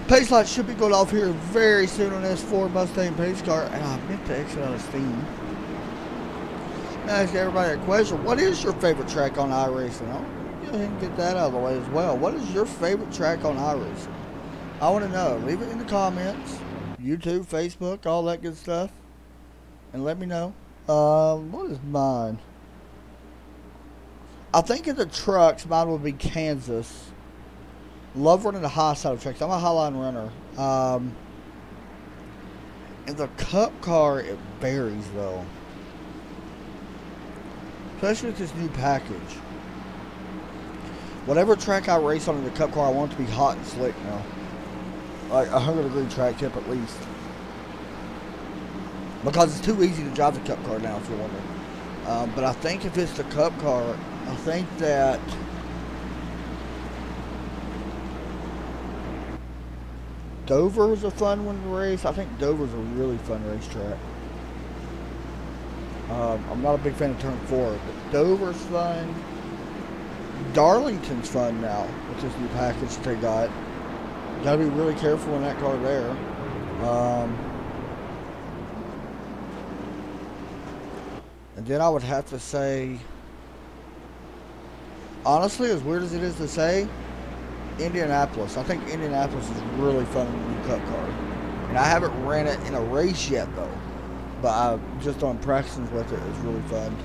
Pace light should be going off here very soon on this Ford Mustang pace car, and I meant to exit out of Steam. Now, ask everybody a question: what is your favorite track on iRacing? I'll go ahead and get that out of the way as well. What is your favorite track on iRacing? I want to know. Leave it in the comments, YouTube, Facebook, all that good stuff, and let me know. What is mine? I think in the trucks, mine would be Kansas. Love running the high side of tracks. I'm a highline runner. In the cup car, it varies though. Especially with this new package. Whatever track I race on in the cup car, I want it to be hot and slick now. Like 100-degree track tip at least. Because it's too easy to drive the cup car now, if you're wondering. But I think if it's the cup car, I think that Dover was a fun one to race. I think Dover's a really fun racetrack. I'm not a big fan of Turn 4, but Dover's fun. Darlington's fun now with this new package that they got. Gotta be really careful in that car there. And then I would have to say, honestly, as weird as it is to say, Indianapolis. I think Indianapolis is really fun in the new cup car. And I haven't ran it in a race yet though. But I just on practicing with it, it's really fun.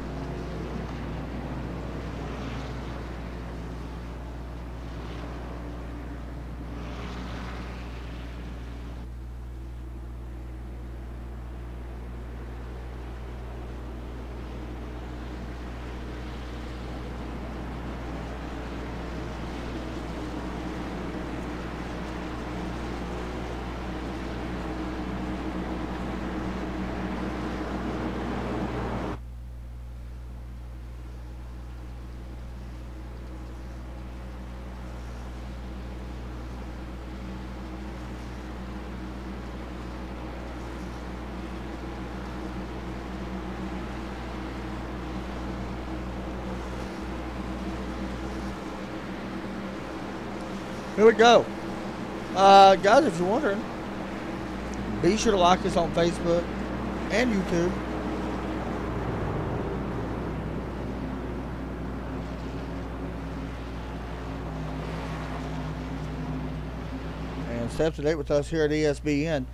Here we go. Guys, if you're wondering, be sure to like us on Facebook and YouTube. And stay up to date with us here at ESBN,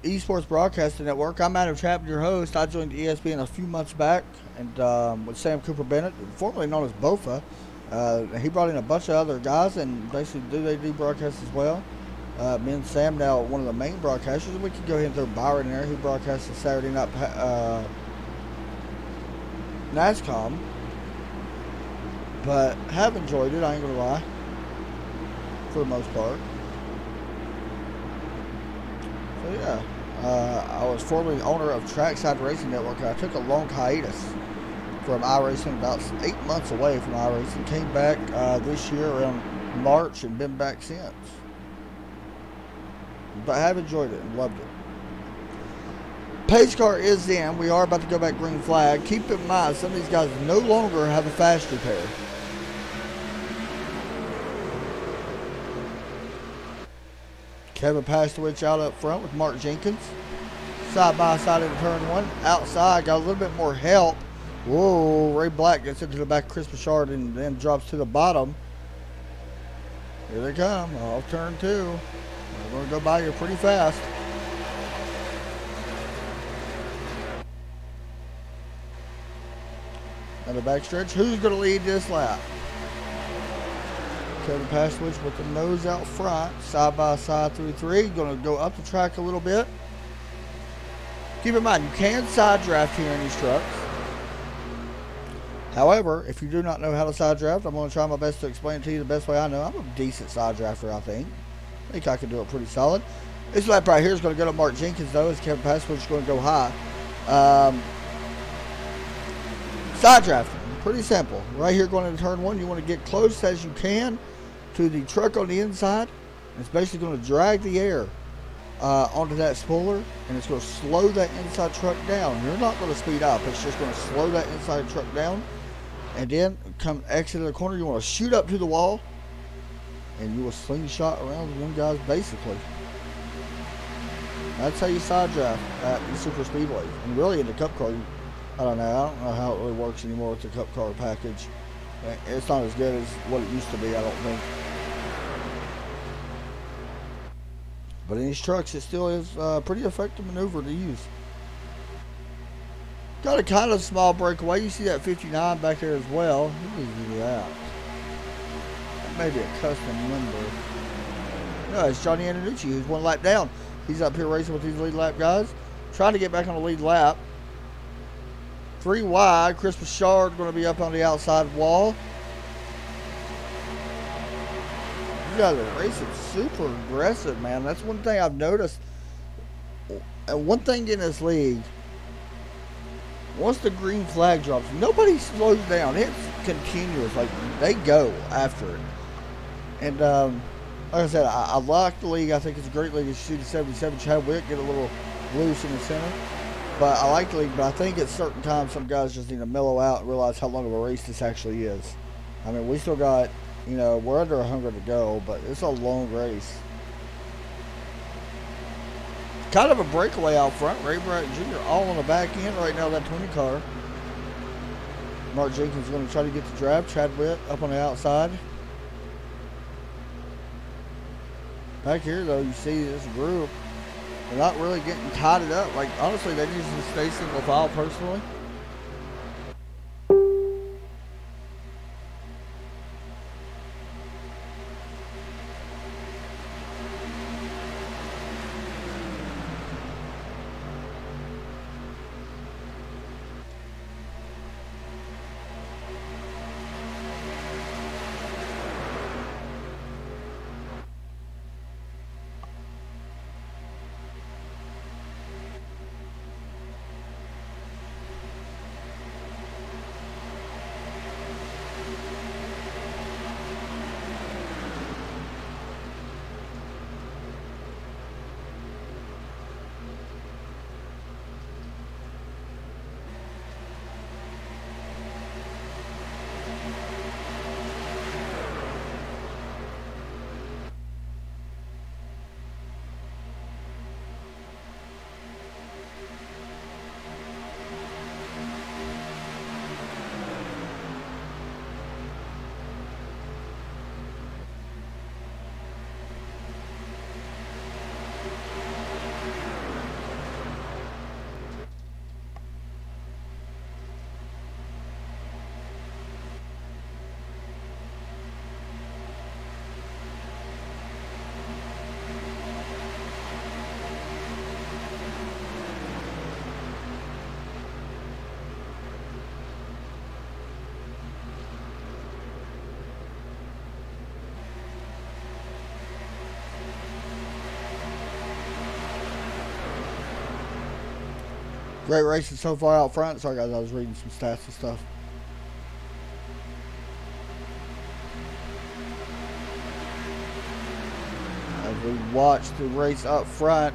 Esports Broadcasting Network. I'm Adam Chapman, your host. I joined ESBN a few months back and with Sam Cooper Bennett, formerly known as Bofa. He brought in a bunch of other guys and basically they do broadcasts as well. Me and Sam now one of the main broadcasters. We could go ahead and throw Byron in there. He broadcasts the Saturday night NASCOM. But have enjoyed it, I ain't gonna lie. For the most part. So yeah. I was formerly owner of Trackside Racing Network. I took a long hiatus from iRacing, about 8 months away from iRacing. Came back this year around March and been back since. But I have enjoyed it and loved it. Pace car is in. We are about to go back green flag. Keep in mind, some of these guys no longer have a fast repair. Kevin Pastowich out up front with Mark Jenkins. Side by side in turn one. Outside, got a little bit more help. Whoa, Ray Black gets into the back of Chris Bouchard and then drops to the bottom. Here they come, off turn two. They're going to go by here pretty fast. On the backstretch. Who's going to lead this lap? Kevin Paskwich with the nose out front, side by side through 3. Going to go up the track a little bit. Keep in mind, you can side draft here in these trucks. However, if you do not know how to side draft, I'm going to try my best to explain it to you the best way I know. I'm a decent side drafter, I think. I think I can do it pretty solid. This lap right here is going to go to Mark Jenkins, though, as Kevin Paskwich is going to go high. Side drafting, pretty simple. Right here going into turn 1, you want to get close as you can to the truck on the inside. It's basically going to drag the air onto that spoiler, and it's going to slow that inside truck down. You're not going to speed up. It's just going to slow that inside truck down. And then come exit the corner. You want to shoot up to the wall, and you will slingshot around the one guys basically. That's how you side draft at the super speedway. And really in the cup car, I don't know how it really works anymore with the cup car package. It's not as good as what it used to be, I don't think. But in these trucks, it still is a pretty effective maneuver to use. Got a kind of small breakaway. You see that 59 back there as well. Who is that? That may be a custom number. No, it's Johnny Antonucci, who's 1 lap down. He's up here racing with these lead lap guys. Trying to get back on the lead lap. 3 wide. Chris Bouchard going to be up on the outside wall. You guys are racing super aggressive, man. That's one thing I've noticed. And one thing in this league, once the green flag drops, nobody slows down. It's continuous. Like, they go after it. And like I said, I like the league. I think it's a great league. You see the 77 Chad Wick get a little loose in the center. But I like the league. But I think at certain times, some guys just need to mellow out and realize how long of a race this actually is. I mean, we still got, you know, we're under 100 to go, but it's a long race. Kind of a breakaway out front. Ray Bryant Jr. all on the back end right now, that 20 car. Mark Jenkins is going to try to get the drive. Chad Witt up on the outside. Back here, though, you see this group. They're not really getting tied up. Like, honestly, they need to stay single file personally. Great racing so far out front. Sorry, guys, I was reading some stats and stuff. As we watch the race up front,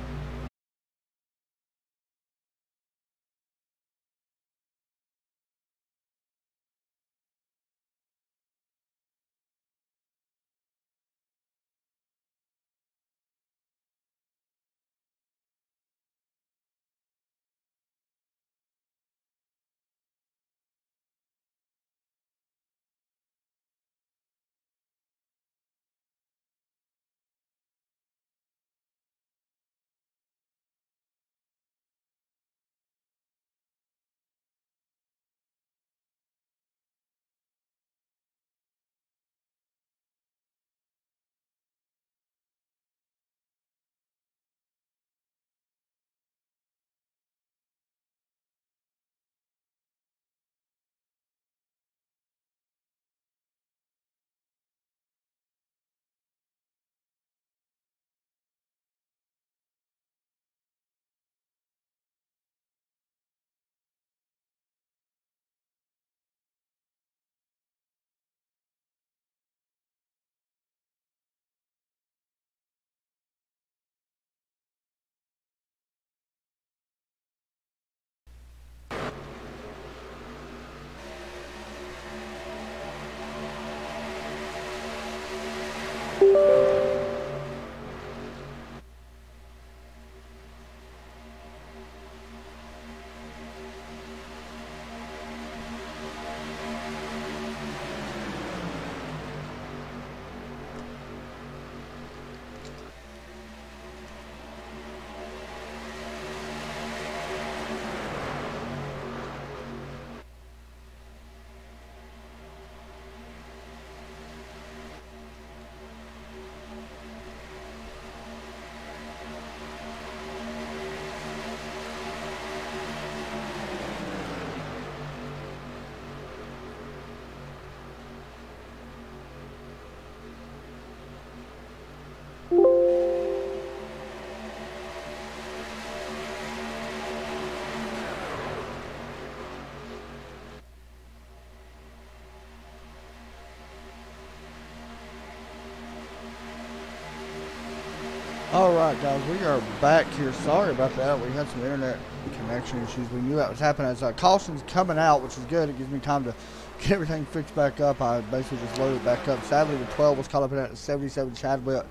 Alright guys, we are back here. Sorry about that. We had some internet connection issues. We knew that was happening. As caution's coming out, which is good. It gives me time to get everything fixed back up. I basically just loaded it back up. Sadly, the 12 was caught up in that. 77 Chadwick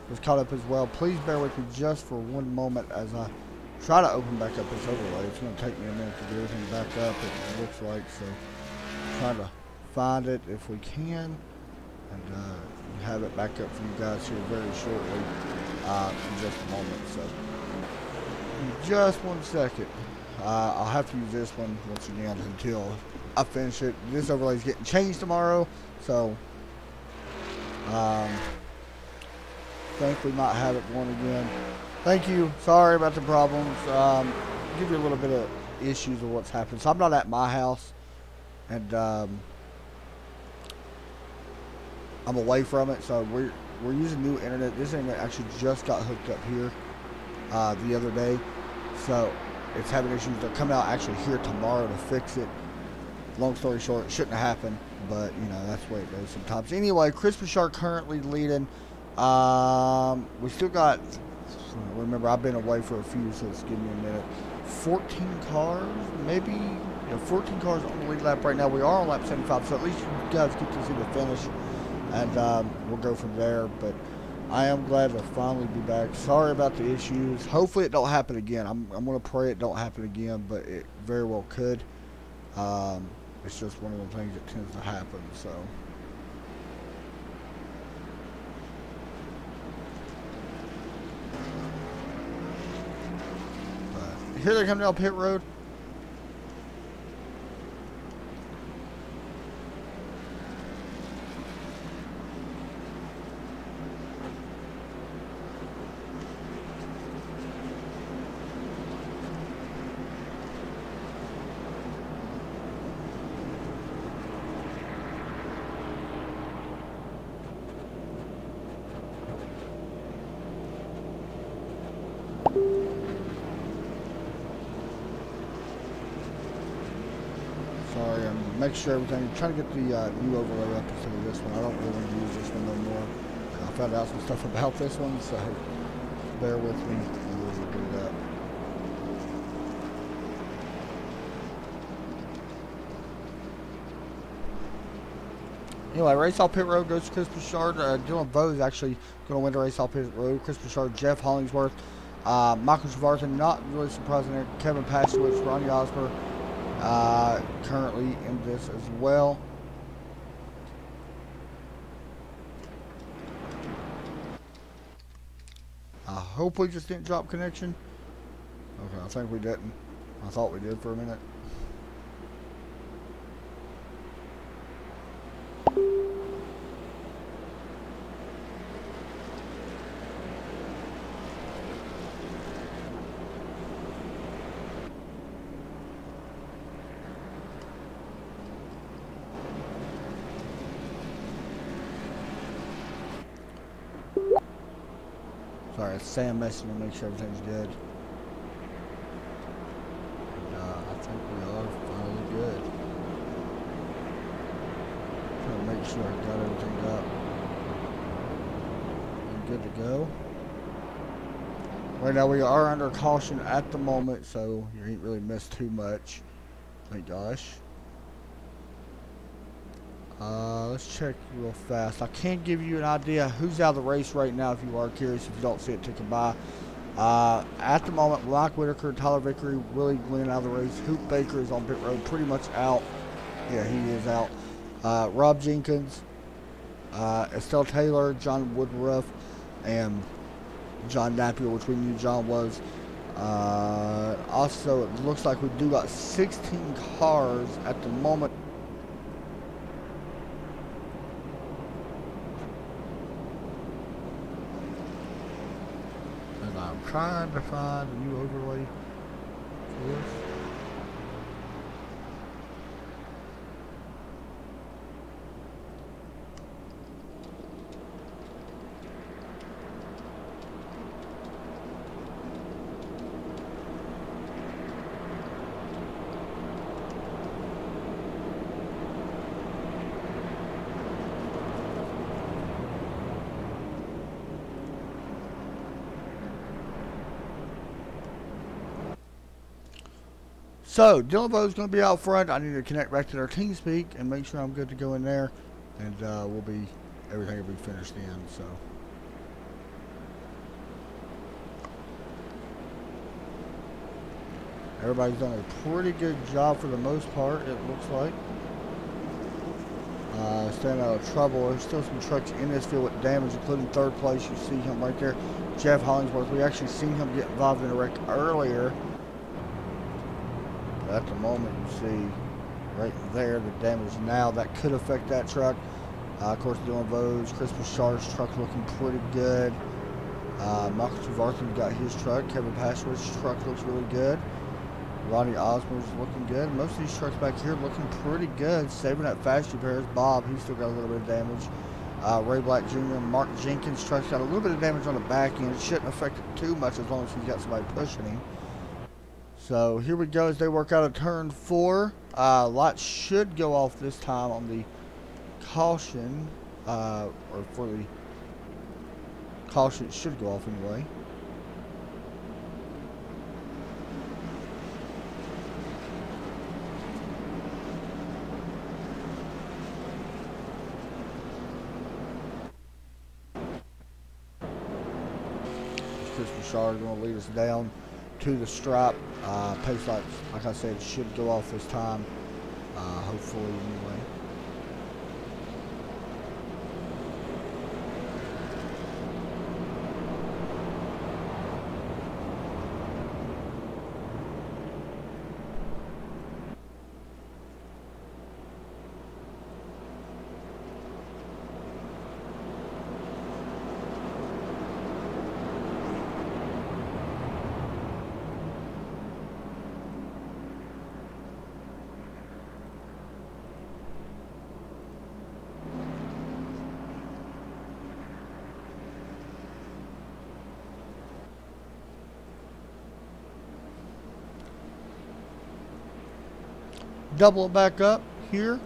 was caught up as well. Please bear with me just for one moment as I try to open back up this overlay. It's going to take me a minute to get everything back up, it looks like. So, trying to find it if we can. And have it back up for you guys here very shortly. In just a moment. So, in just 1 second. I'll have to use this one once again until I finish it. This overlay is getting changed tomorrow, so think we might have it going again. Thank you. Sorry about the problems. Give you a little bit of issues of what's happening. So I'm not at my house, and I'm away from it. So we're using new internet. This internet actually just got hooked up here the other day, so it's having issues. They're coming out actually here tomorrow to fix it. Long story short, it shouldn't have happened, but you know that's the way it goes sometimes. Anyway, Crispy Shark currently leading. We still got. Remember, I've been away for a few, so just give me a minute. 14 cars, maybe. Yeah, 14 cars on the lead lap right now. We are on lap 75, so at least you guys get to see the finish. And we'll go from there, but I am glad to finally be back. Sorry about the issues. Hopefully it don't happen again. I'm going to pray it don't happen again, but it very well could. It's just one of the things that tends to happen, so. But here they come down pit road. Sorry, I'm making sure everything. I'm trying to get the new overlay up instead of this one. I don't really want to use this one no more. I found out some stuff about this one, so bear with me. We'll do that. Anyway, Race Off Pit Road goes to Chris Bouchard. Dylan Vaux is actually going to win the Race Off Pit Road. Chris Bouchard, Jeff Hollingsworth, Michael Schvarzen, not really surprising there. Kevin Pastowitz, Ronnie Osmer, currently in this as well. I hope we just didn't drop connection. Okay, I think we didn't. I thought we did for a minute. Sorry, it's Sam messing to make sure everything's good. And, I think we are finally good. Trying to make sure I got everything up. And good to go. Right now we are under caution at the moment, so you ain't really missed too much. Thank gosh. Let's check real fast. I can't give you an idea who's out of the race right now if you are curious, if you don't see it ticking by. At the moment, Mike Whitaker, Tyler Vickery, Willie Glenn out of the race. Hoop Baker is on pit road, pretty much out. Yeah, he is out. Rob Jenkins, Estelle Taylor, John Woodruff, and John Napier, which we knew John was. Also, it looks like we do got 16 cars at the moment. I'm trying to find a new overlay for this. So, Dylan Bo's going to be out front. I need to connect back to their TeamSpeak and make sure I'm good to go in there. And everything will be finished in. So, everybody's done a pretty good job for the most part, it looks like. Staying out of trouble. There's still some trucks in this field with damage, including third place. You see him right there, Jeff Hollingsworth. We actually seen him get involved in a wreck earlier. But at the moment, you see right there the damage now. That could affect that truck. Of course, Dylan Bo's, Chris Bouchard's truck looking pretty good. Michael Trevarthen's got his truck. Kevin Passworth's truck looks really good. Ronnie Osmer's looking good. Most of these trucks back here looking pretty good. Saving that fast repairs. Bob, he's still got a little bit of damage. Ray Black Jr. and Mark Jenkins' truck's got a little bit of damage on the back end. It shouldn't affect it too much as long as he's got somebody pushing him. So here we go as they work out of turn 4. Lights should go off this time on the caution, or for the caution, it should go off anyway. Chris Bouchard is going to lead us down to the stripe. Pace lights, like I said, should go off this time, hopefully anyway. Double it back up here.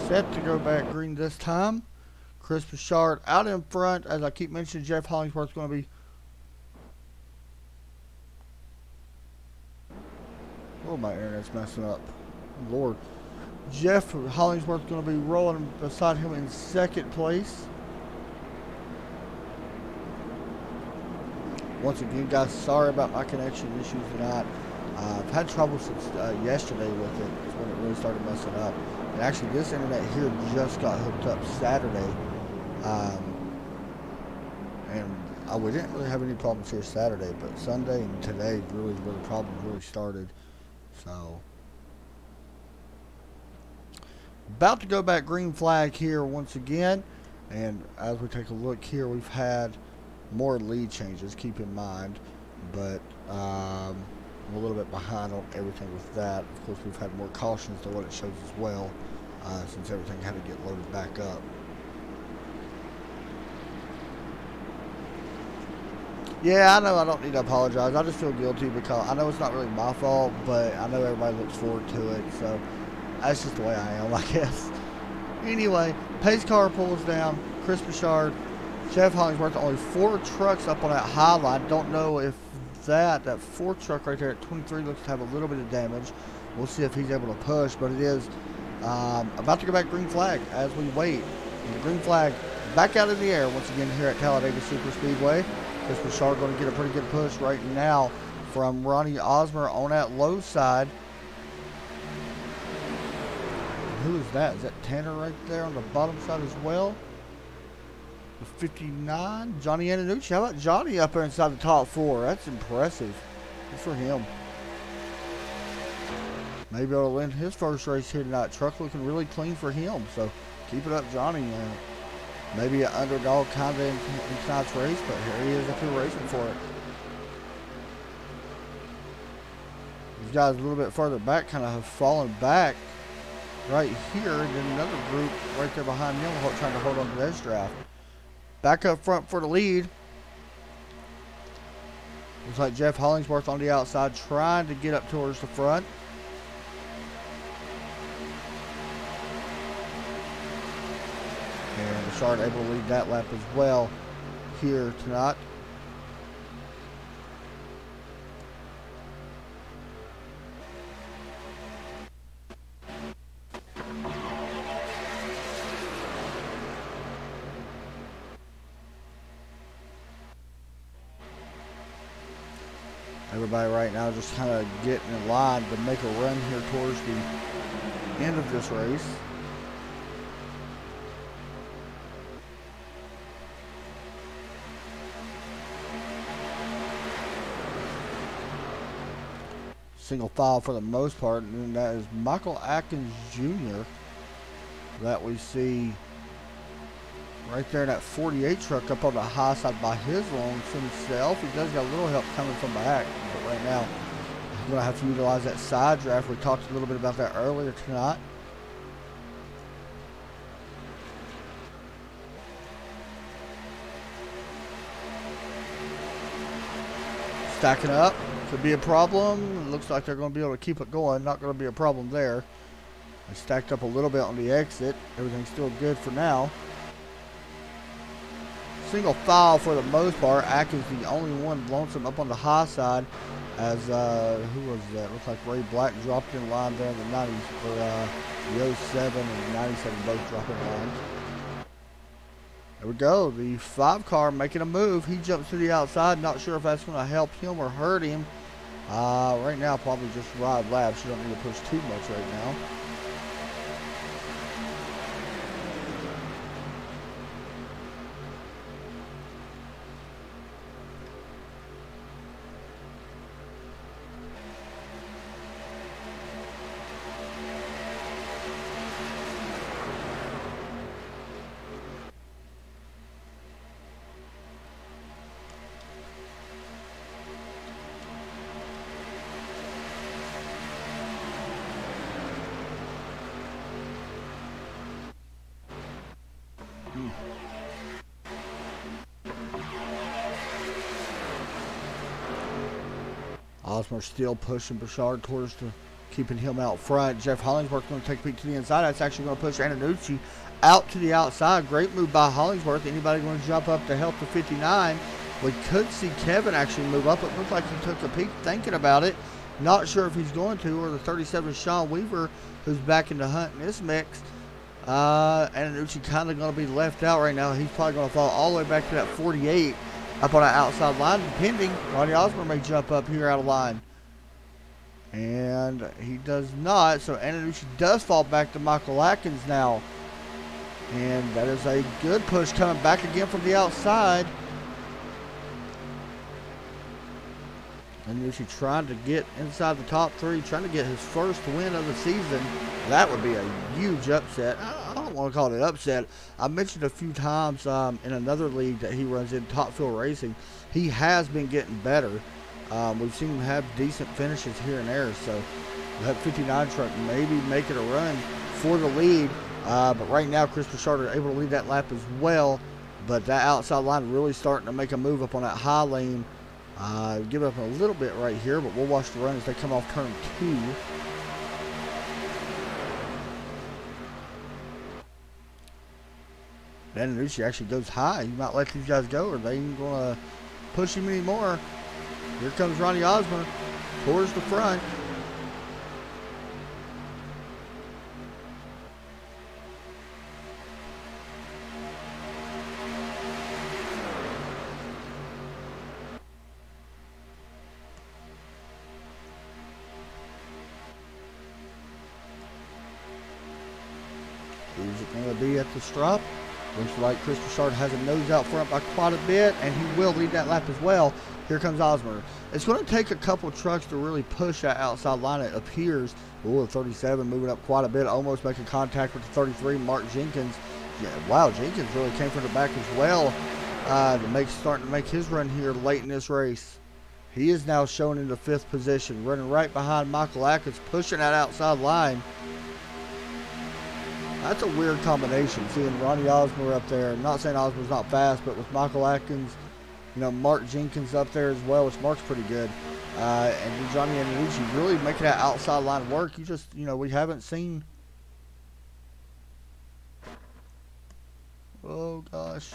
Set to go back green this time. Chris Bouchard out in front. As I keep mentioning, Jeff Hollingsworth's going to be... Oh, my internet's messing up. Lord. Jeff Hollingsworth's going to be rolling beside him in second place. Once again, guys, sorry about my connection issues tonight. I've had trouble since yesterday with it. It's when it really started messing up. And actually, this internet here just got hooked up Saturday. And we didn't really have any problems here Saturday, but Sunday and today really where the problems really started. So... about to go back green flag here once again, and as we take a look here, we've had more lead changes, keep in mind, but I'm a little bit behind on everything with that. Of course, we've had more cautions than what it shows as well, since everything had to get loaded back up. Yeah, I know I don't need to apologize. I just feel guilty because I know it's not really my fault, but I know everybody looks forward to it, so that's just the way I am, I guess. Anyway, pace car pulls down. Chris Bouchard, Jeff Hollingsworth, only 4 trucks up on that high line. Don't know if that 4th truck right there at 23 looks to have a little bit of damage. We'll see if he's able to push, but it is about to go back green flag as we wait. And the green flag back out in the air once again here at Talladega Super Speedway. Chris Bouchard going to get a pretty good push right now from Ronnie Osmer on that low side. Who is that? Is that Tanner right there on the bottom side as well? The 59, Johnny Antonucci. How about Johnny up there inside the top 4? That's impressive. Good for him. Maybe able to win his first race here tonight. Truck looking really clean for him. So keep it up, Johnny. Maybe an underdog kind of in tonight's race, but here he is up here racing for it. These guys a little bit further back kind of have fallen back right here, and then another group right there behind him trying to hold on to this draft. Back up front for the lead. Looks like Jeff Hollingsworth on the outside trying to get up towards the front. Bouchard able to lead that lap as well here tonight. Everybody right now just kind of getting in line to make a run here towards the end of this race. Single file for the most part, and that is Michael Atkins Jr. that we see right there in that 48 truck up on the high side by his lonesome self. He does got a little help coming from back, but right now he's going to have to utilize that side draft. We talked a little bit about that earlier tonight. Stacking up could be a problem. It looks like they're going to be able to keep it going. Not going to be a problem there. They stacked up a little bit on the exit. Everything's still good for now. Single file for the most part. Atkins the only one lonesome up on the high side, as who was that? Looks like Ray Black dropped in line there in the 90s for the 07 and 97 both dropping in line. There we go. The 5 car making a move. He jumps to the outside. Not sure if that's going to help him or hurt him. Right now, probably just ride laps. You don't need to push too much right now. Osmer still pushing Bouchard towards keeping him out front. Jeff Hollingsworth going to take a peek to the inside. That's actually going to push Antonucci out to the outside. Great move by Hollingsworth. Anybody going to jump up to help the 59? We could see Kevin actually move up. It looked like he took a peek thinking about it. Not sure if he's going to, or the 37 Sean Weaver, who's back in the hunt in this mix. Antonucci kind of going to be left out right now. He's probably going to fall all the way back to that 48 up on the outside line, depending. Ronnie Osmer may jump up here out of line. And he does not, so Antonucci does fall back to Michael Atkins now. And that is a good push coming back again from the outside. Antonucci trying to get inside the top 3, trying to get his first win of the season. That would be a huge upset. I don't want to call it an upset. I mentioned a few times in another league that he runs in, Top Fuel Racing. He has been getting better. We've seen him have decent finishes here and there. So that 59 truck maybe making a run for the lead. But right now, Chris Bouchard is able to lead that lap as well. But that outside line really starting to make a move up on that high lane. Give up a little bit right here, but we'll watch the run as they come off turn 2. Antonucci actually goes high. He might let these guys go, or they ain't going to push him anymore. Here comes Ronnie Osmer towards the front. Who's it going to be at the strop? Looks like Chris Bouchard has a nose out front by quite a bit, and he will lead that lap as well. Here comes Osmer. It's going to take a couple trucks to really push that outside line, it appears. Oh, the 37 moving up quite a bit, almost making contact with the 33, Mark Jenkins. Yeah, wow, Jenkins really came from the back as well, starting to make his run here late in this race. He is now shown in the 5th position, running right behind Michael Atkins, pushing that outside line. That's a weird combination, seeing Ronnie Osmer up there. I'm not saying Osmer's not fast, but with Michael Atkins, you know, Mark Jenkins up there as well, which Mark's pretty good. And Johnny Antonucci really making that outside line work. You just, you know, we haven't seen. Oh gosh.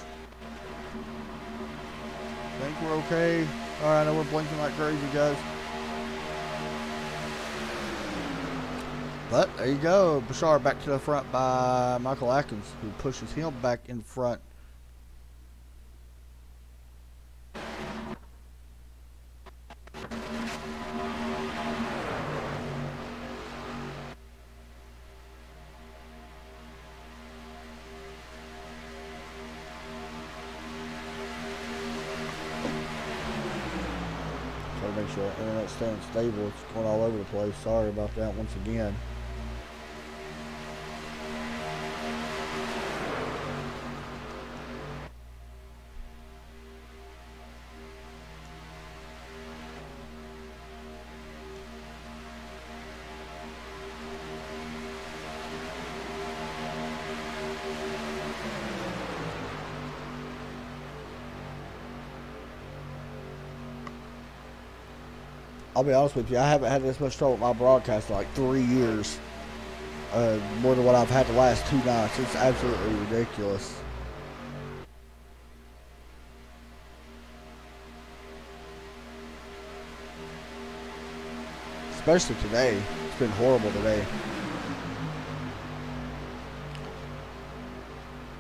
Think we're okay. Alright, I know we're blinking like crazy, guys. But there you go. Bashar back to the front by Michael Atkins, who pushes him back in front. Try to make sure the internet's staying stable. It's going all over the place. Sorry about that once again. I'll be honest with you, I haven't had this much trouble with my broadcast in like 3 years. More than what I've had the last 2 nights. It's absolutely ridiculous. Especially today. It's been horrible today.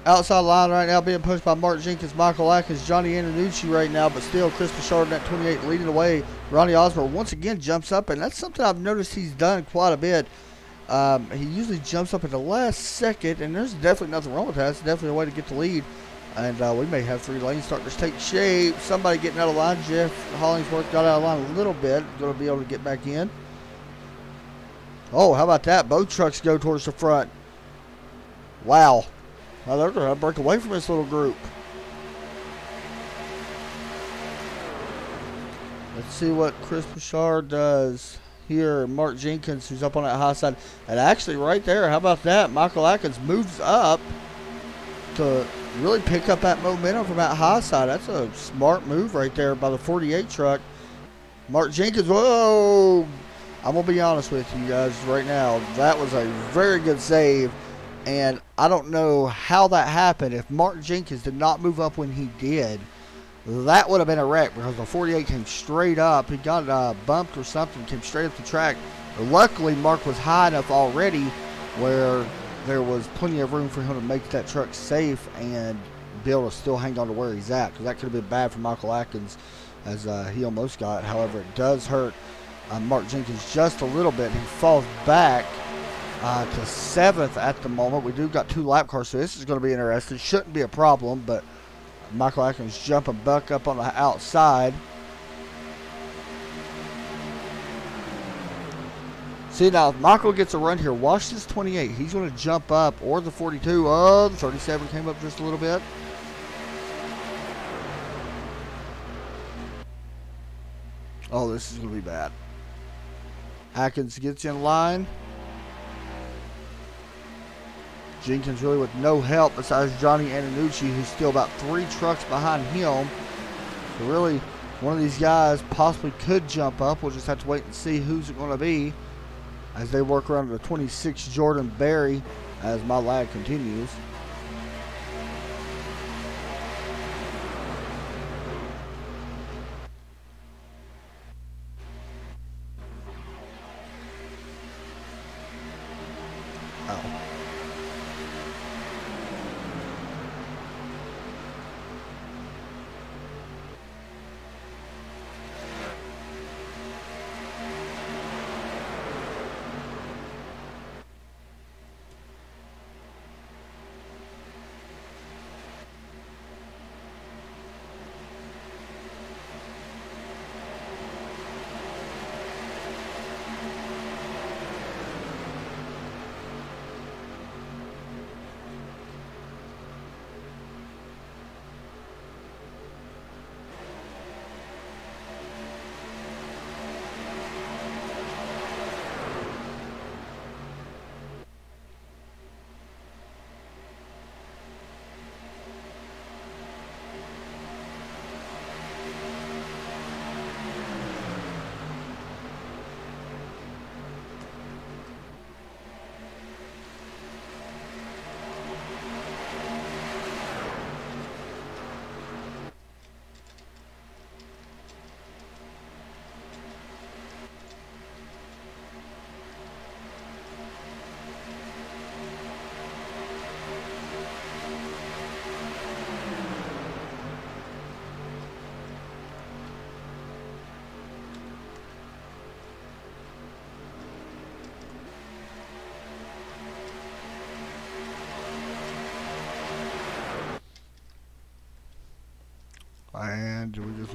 Outside line right now being pushed by Mark Jenkins, Michael Atkins, Johnny Antonucci right now, but still Chris Bouchard at 28 leading the way. Ronnie Osborne once again jumps up, and that's something I've noticed he's done quite a bit. He usually jumps up at the last second, and there's definitely nothing wrong with that. It's definitely a way to get the lead. And we may have 3 lanes starting to take shape. Somebody getting out of line. Jeff Hollingsworth got out of line a little bit. Going to be able to get back in. Oh, how about that? Both trucks go towards the front. Wow. Now they're going to break away from this little group. Let's see what Chris Bouchard does here. Mark Jenkins, who's up on that high side. And actually right there, how about that? Michael Atkins moves up to really pick up that momentum from that high side. That's a smart move right there by the 48 truck. Mark Jenkins, whoa! I'm going to be honest with you guys right now. That was a very good save. And I don't know how that happened. If Mark Jenkins did not move up when he did, that would have been a wreck because the 48 came straight up. He got bumped or something, came straight up the track. But luckily, Mark was high enough already where there was plenty of room for him to make that truck safe and be able to still hang on to where he's at, because that could have been bad for Michael Atkins as he almost got it. However, it does hurt Mark Jenkins just a little bit. He falls back to 7th at the moment. We do got 2 lap cars, so this is going to be interesting. Shouldn't be a problem, but Michael Atkins jumping back up on the outside. See, now if Michael gets a run here, watch this 28. He's going to jump up, or the 42. Oh, the 37 came up just a little bit. Oh, this is going to be bad. Atkins gets in line. Jenkins really with no help besides Johnny Antonucci, who's still about 3 trucks behind him. So really, one of these guys possibly could jump up. We'll just have to wait and see who's it going to be as they work around the 26 Jordan Berry as my lag continues.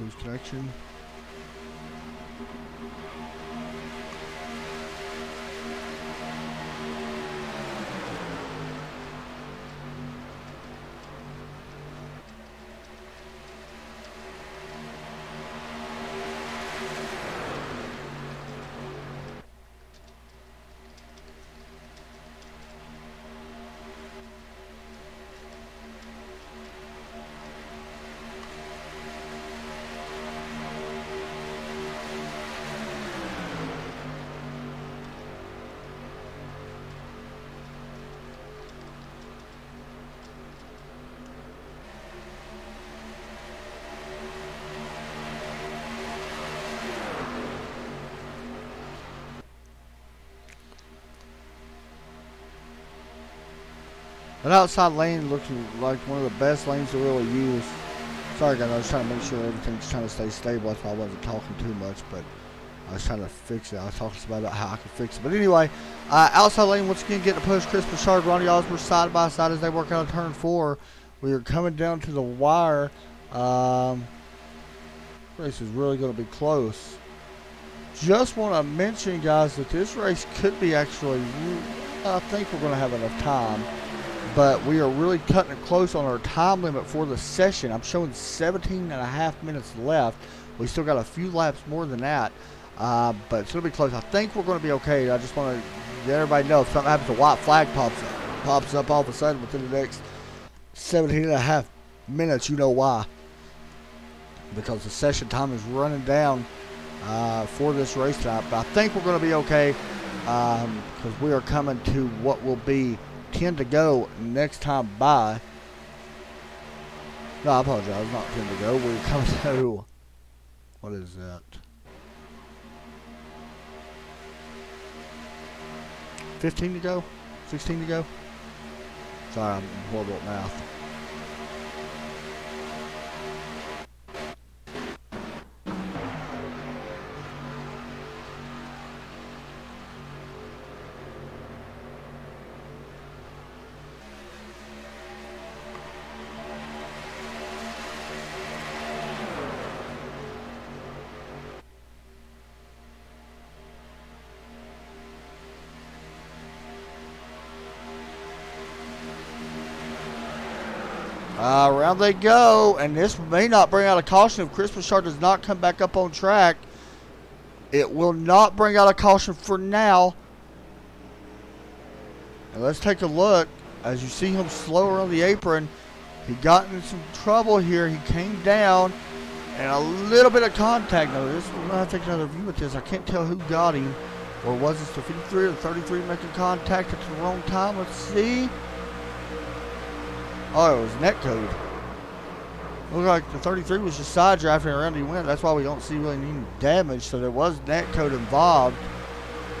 lose connection. That outside lane looks like one of the best lanes to really use. Sorry guys, I was trying to make sure everything's trying to stay stable. That's why I wasn't talking too much, but I was trying to fix it. I was talking about how I could fix it. But anyway, outside lane once again getting to push Chris Bouchard, Ronnie Osborne side by side as they work out of turn 4. We are coming down to the wire. Race is really going to be close. Just want to mention, guys, that this race could be actually, I think we're going to have enough time. But we are really cutting it close on our time limit for the session. I'm showing 17.5 minutes left. We still got a few laps more than that. But it's going to be close. I think we're going to be okay. I just want to let everybody know if something happens, a white flag pops up all of a sudden within the next 17.5 minutes. You know why. Because the session time is running down for this race tonight. But I think we're going to be okay because we are coming to what will be 10 to go next time by. No, I apologize. Not 10 to go. We're coming to, what is that? 15 to go? 16 to go? Sorry, I'm horrible at math. Around they go, and this may not bring out a caution if Chris Bouchard does not come back up on track. It will not bring out a caution for now. And let's take a look. As you see him slower on the apron, he got in some trouble here. He came down, and a little bit of contact. Now, this, we're going to take another view at this. I can't tell who got him, or was it the 53 or the 33 making contact at the wrong time? Let's see. Oh, it was net code. Looked like the 33 was just side drafting around he went. That's why we don't see really any damage. So there was net code involved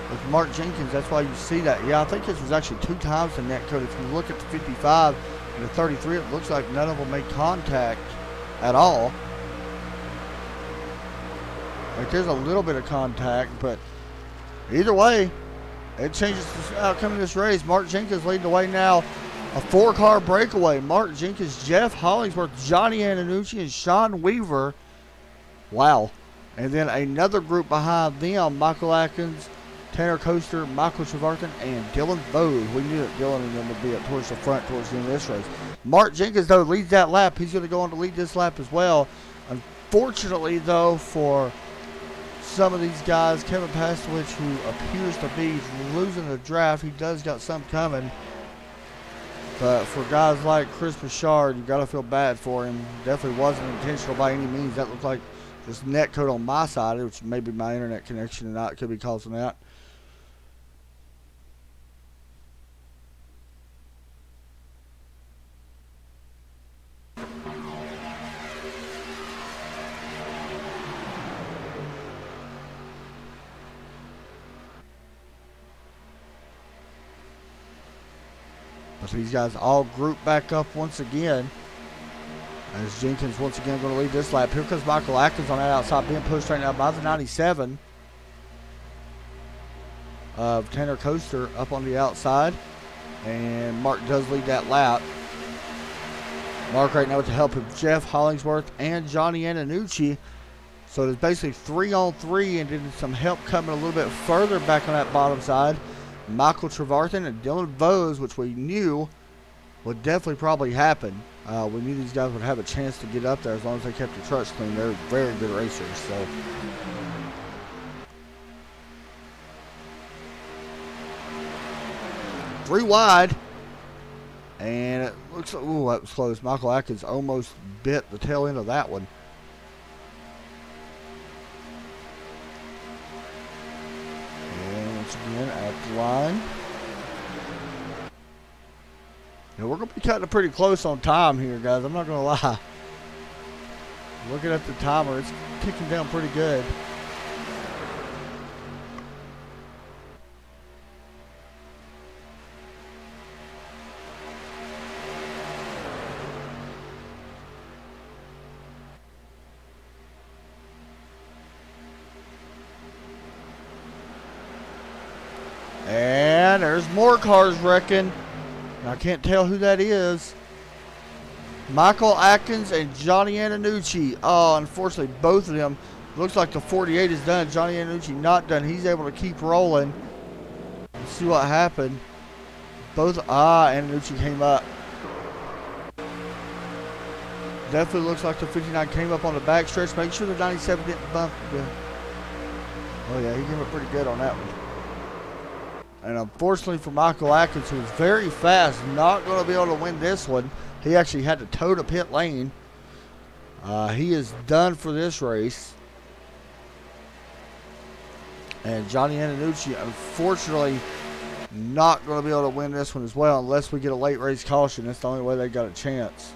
with Mark Jenkins. That's why you see that. Yeah, I think this was actually 2 times the net code. If you look at the 55 and the 33, it looks like none of them made contact at all. Like there's a little bit of contact, but either way, it changes the outcome of this race. Mark Jenkins leading the way now. A 4-car breakaway. Mark Jenkins, Jeff Hollingsworth, Johnny Antonucci, and Sean Weaver. Wow. And then another group behind them, Michael Atkins, Tanner Coaster, Michael Trevarthen, and Dylan Bode. We knew that Dylan and them would be up towards the front towards the end of this race. Mark Jenkins, though, leads that lap. He's going to go on to lead this lap as well. Unfortunately, though, for some of these guys, Kevin Pastowich, who appears to be losing the draft, he does got some coming. But for guys like Chris Bouchard, you got to feel bad for him. Definitely wasn't intentional by any means. That looked like just net code on my side, which may be my internet connection and not could be causing that. But these guys all group back up once again. As Jenkins once again going to lead this lap. Here comes Michael Atkins on that outside, being pushed right now by the 97 of Tanner Coaster up on the outside. And Mark does lead that lap. Mark right now with the help of Jeff Hollingsworth and Johnny Antonucci. So there's basically 3 on 3, and then some help coming a little bit further back on that bottom side. Michael Trevarthen and Dylan Vose, which we knew would definitely probably happen. We knew these guys would have a chance to get up there as long as they kept the trucks clean. They're very good racers. So 3 wide. And it looks like, ooh, that was close. Michael Atkins almost bit the tail end of that one. And once again, at the line. Now we're going to be cutting it pretty close on time here, guys. I'm not going to lie. Looking at the timer, it's ticking down pretty good. And there's more cars wrecking. I can't tell who that is. Michael Atkins and Johnny Antonucci. Oh, unfortunately, both of them. Looks like the 48 is done. Johnny Antonucci not done. He's able to keep rolling. Let's see what happened. Antonucci came up. Definitely looks like the 59 came up on the back stretch. Make sure the 97 didn't bump. Oh, yeah, he came up pretty good on that one. And unfortunately for Michael Atkins, who was very fast, not going to be able to win this one. He actually had to toe the pit lane. He is done for this race. And Johnny Antonucci, unfortunately, not going to be able to win this one as well unless we get a late race caution. That's the only way they got a chance.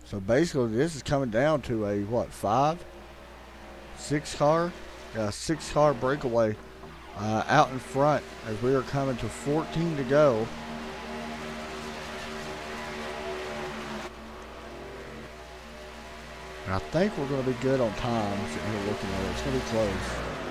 So basically, this is coming down to a, what, 5? 6 car? Yeah, 6 car breakaway out in front as we are coming to 14 to go. And I think we're going to be good on time. Sitting here looking at it. It's going to be close.